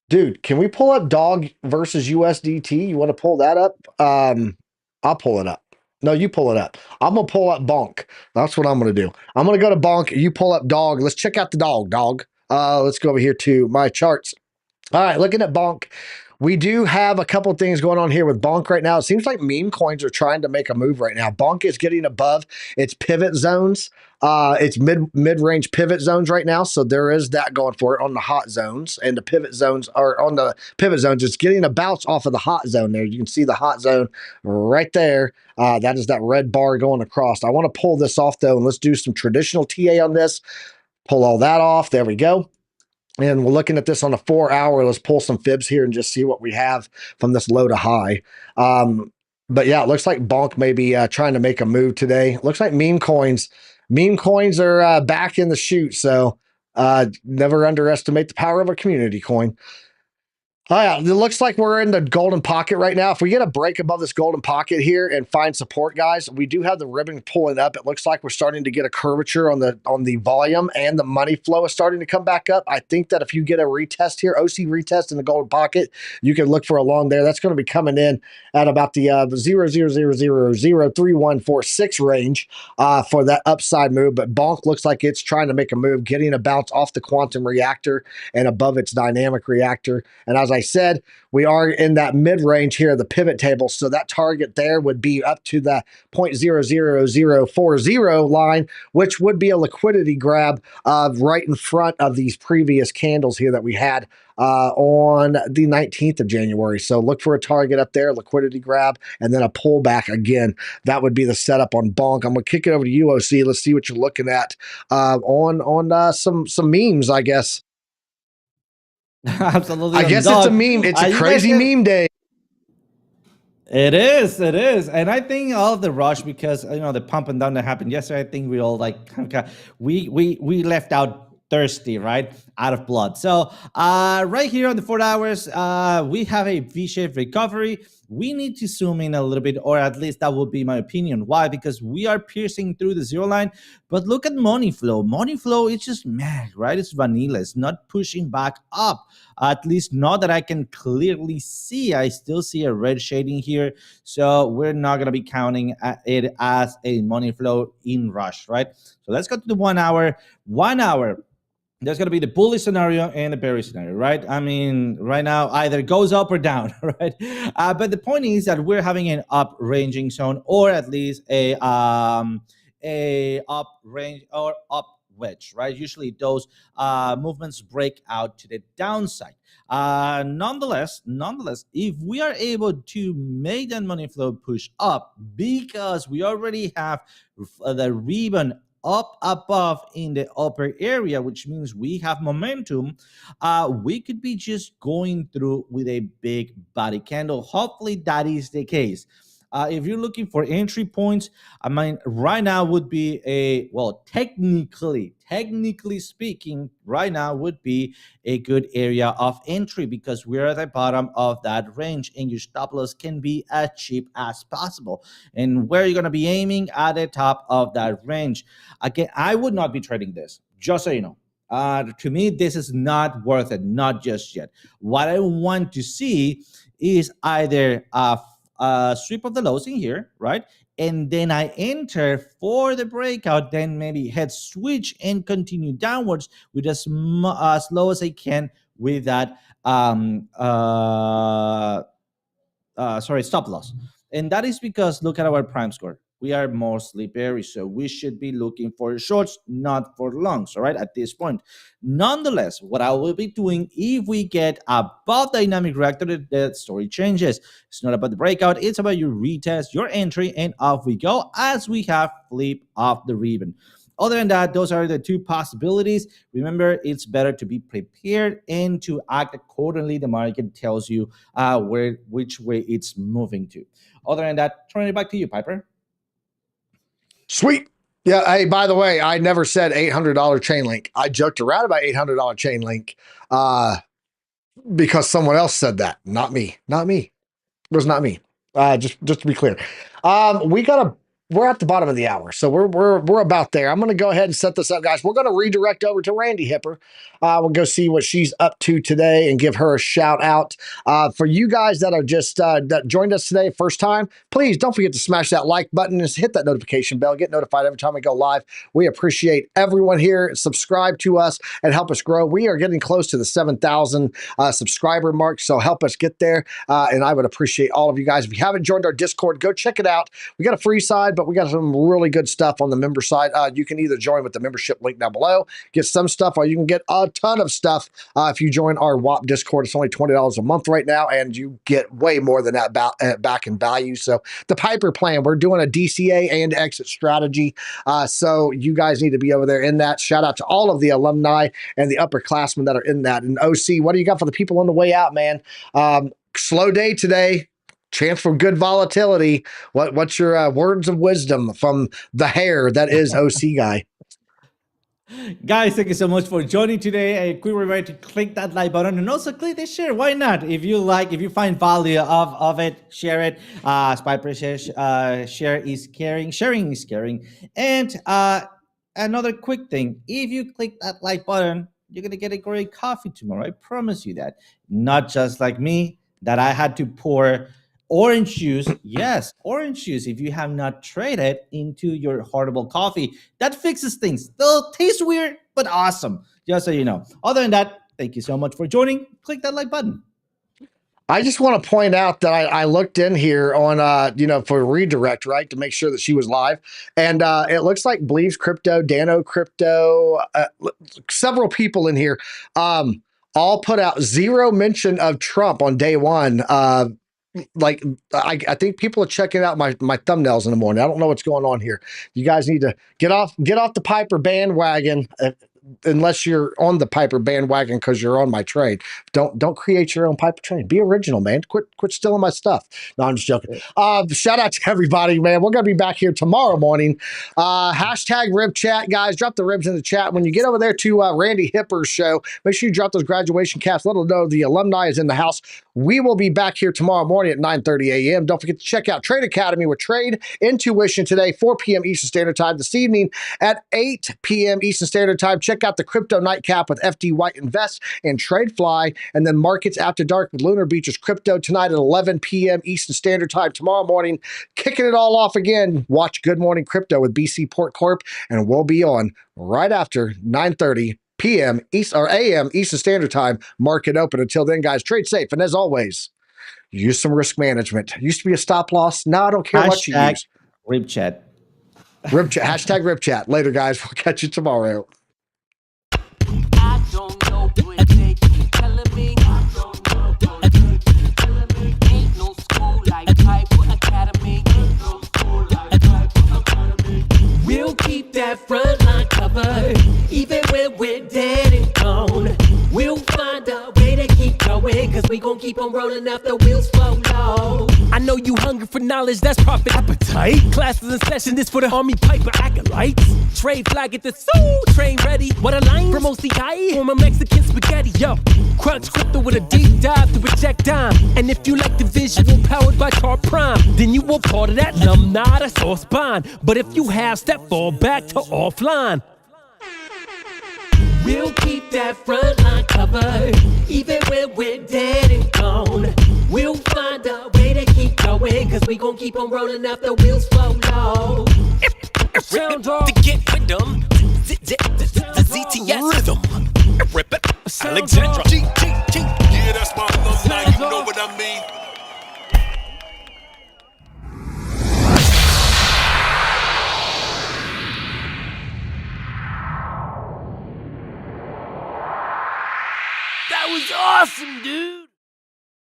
Dude, can we pull up dog versus USDT? You want to pull that up? I'll pull it up. No, you pull it up. I'm going to pull up BONK. That's what I'm going to do. I'm going to go to BONK. You pull up dog. Let's check out the dog. Let's go over here to my charts. All right, looking at BONK. We do have a couple of things going on here with BONK right now. It seems like meme coins are trying to make a move right now. BONK is getting above its pivot zones. It's mid-range pivot zones right now. So there is that going for it on the hot zones, and the pivot zones are on the pivot zones. It's getting a bounce off of the hot zone there. You can see the hot zone right there. That is that red bar going across. I want to pull this off though, and let's do some traditional TA on this. Pull all that off. There we go. And we're looking at this on a 4 hour. Let's pull some fibs here and just see what we have from this low to high. But yeah, it looks like BONK may be trying to make a move today. It looks like meme coins are back in the chute. So never underestimate the power of a community coin. Oh, yeah. It looks like we're in the golden pocket right now. If we get a break above this golden pocket here and find support, guys, we do have the ribbon pulling up. It looks like we're starting to get a curvature on the volume, and the money flow is starting to come back up. I think that if you get a retest here, OC retest in the golden pocket, you can look for a long there. That's going to be coming in at about the 0.00003146 range for that upside move. But BONK looks like it's trying to make a move, getting a bounce off the quantum reactor and above its dynamic reactor. And as I said, we are in that mid-range here of the pivot table. So that target there would be up to the 0.00040 line, which would be a liquidity grab right in front of these previous candles here that we had on the 19th of January. So look for a target up there, liquidity grab, and then a pullback again. That would be the setup on BONK. I'm going to kick it over to you, OC. Let's see what you're looking at on some memes, I guess. Absolutely. I guess it's a meme. It's a crazy meme day. It is, and I think all of the rush, because the pump and down that happened yesterday, I think we all we left out thirsty, right? Out of blood. So right here on the 4 hours, we have a V-shaped recovery. We need to zoom in a little bit, or at least that would be my opinion. Why? Because we are piercing through the zero line. But look at money flow. Money flow is just meh, right? It's vanilla. It's not pushing back up. At least not that I can clearly see. I still see a red shading here. So we're not going to be counting it as a money flow in rush, right? So let's go to the 1 hour. 1 hour. There's going to be the bullish scenario and the bearish scenario, right? I mean, right now, either goes up or down, right? But the point is that we're having an up ranging zone, or at least a up range or up wedge, right? Usually those movements break out to the downside. Nonetheless, if we are able to make that money flow push up, because we already have the ribbon up above in the upper area, which means we have momentum, we could be just going through with a big body candle. Hopefully that is the case. If you're looking for entry points, I mean, right now would be technically speaking, right now would be a good area of entry, because we're at the bottom of that range and your stop loss can be as cheap as possible. And where you're going to be aiming at the top of that range. Again, I would not be trading this, just so you know. To me, this is not worth it, not just yet. What I want to see is either sweep of the lows in here, right? And then I enter for the breakout, then maybe head switch and continue downwards with as slow as I can with that stop loss. And that is because look at our prime score. We are mostly bearish, so we should be looking for shorts, not for longs, all right, at this point. Nonetheless, what I will be doing, if we get above dynamic reactor, the story changes. It's not about the breakout, it's about your retest, your entry, and off we go as we have flip off the ribbon. Other than that, those are the two possibilities. Remember, it's better to be prepared and to act accordingly. The market tells you which way it's moving to. Other than that, turning it back to you, Piper. Sweet. Yeah. Hey, by the way, I never said $800 chain link. I joked around about $800 chain link because someone else said that. Not me. Not me. It was not me. Just to be clear. We're at the bottom of the hour, so we're about there. I'm going to go ahead and set this up, guys. We're going to redirect over to Randy Hipper. We'll go see what she's up to today and give her a shout out. For you guys that are just that joined us today first time, please don't forget to smash that like button and hit that notification bell. Get notified every time we go live. We appreciate everyone here. Subscribe to us and help us grow. We are getting close to the 7,000 subscriber mark, so help us get there. And I would appreciate all of you guys. If you haven't joined our Discord, go check it out. We got a free side, but we got some really good stuff on the member side. You can either join with the membership link down below, get some stuff, or you can get a ton of stuff if you join our WAP Discord. It's only $20 a month right now, and you get way more than that back in value. So the Piper plan, we're doing a DCA and exit strategy. So you guys need to be over there in that. Shout out to all of the alumni and the upperclassmen that are in that. And OC, what do you got for the people on the way out, man? Slow day today. Chance for good volatility. What's your words of wisdom from the hair that is OC guy? Guys, thank you so much for joining today. A quick reminder to click that like button and also click the share. Why not? If you find value of it, share it. Spy share is caring, sharing is caring. And another quick thing, if you click that like button, you're gonna get a great coffee tomorrow. I promise you that. Not just like me, that I had to pour orange juice. Yes, orange juice. If you have not traded into your horrible coffee, that fixes things. They'll taste weird, but awesome. Just so you know. Other than that, thank you so much for joining. Click that like button. I just want to point out that I looked in here on, for redirect, right, to make sure that she was live. And it looks like Believes Crypto, Dano Crypto, several people in here all put out zero mention of Trump on day one. I think people are checking out my thumbnails in the morning. I don't know what's going on here. You guys need to get off the Piper bandwagon. Unless you're on the Piper bandwagon because you're on my trade. Don't create your own Piper trade. Be original, man. Quit stealing my stuff. No, I'm just joking. Shout out to everybody, man. We're gonna be back here tomorrow morning. Hashtag rib chat, guys. Drop the ribs in the chat. When you get over there to Randy Hipper's show, make sure you drop those graduation caps. Let them know the alumni is in the house. We will be back here tomorrow morning at 9:30 a.m. Don't forget to check out Trade Academy with Trade Intuition today, 4 p.m. Eastern Standard Time. This evening at 8 p.m. Eastern Standard Time. Check out the Crypto Nightcap with FD White Invest and TradeFly, and then Markets After Dark with Lunar Beaches Crypto tonight at 11 p.m. Eastern Standard Time. Tomorrow morning, kicking it all off again. Watch Good Morning Crypto with BC Port Corp, and we'll be on right after 9:30 p.m. AM Eastern Standard Time. Market open. Until then, guys, trade safe, and as always, use some risk management. Used to be a stop loss. Now I don't care what you use. Rib chat. Hashtag rib chat. Later, guys. We'll catch you tomorrow. I don't know what they keep telling me. I don't know what they keep telling me. Ain't no school like Piper Academy. Ain't no school like Piper Academy. We'll keep that front line covered, even when we're dead and gone. We'll find a way to keep going, cause we gon' keep on rolling up the wheels follow. I know you hungry for knowledge, that's profit appetite. Classes in session, this for the Army Piper acolytes. Trade flag at the soul, train ready. What a line from OCI, from a Mexican spaghetti, yo. Crunch crypto with a deep dive to project dime. And if you like the visual powered by Chart Prime, then you were part of that alumni, that's all spine. But if you have step, fall back to offline. We'll keep that front line covered, even when we're dead and gone. We'll find a way to keep going, cause we gon' keep on rolling up the wheels follow. Sound off to get rhythm, the ZTS rhythm. Rip it, Alexandra.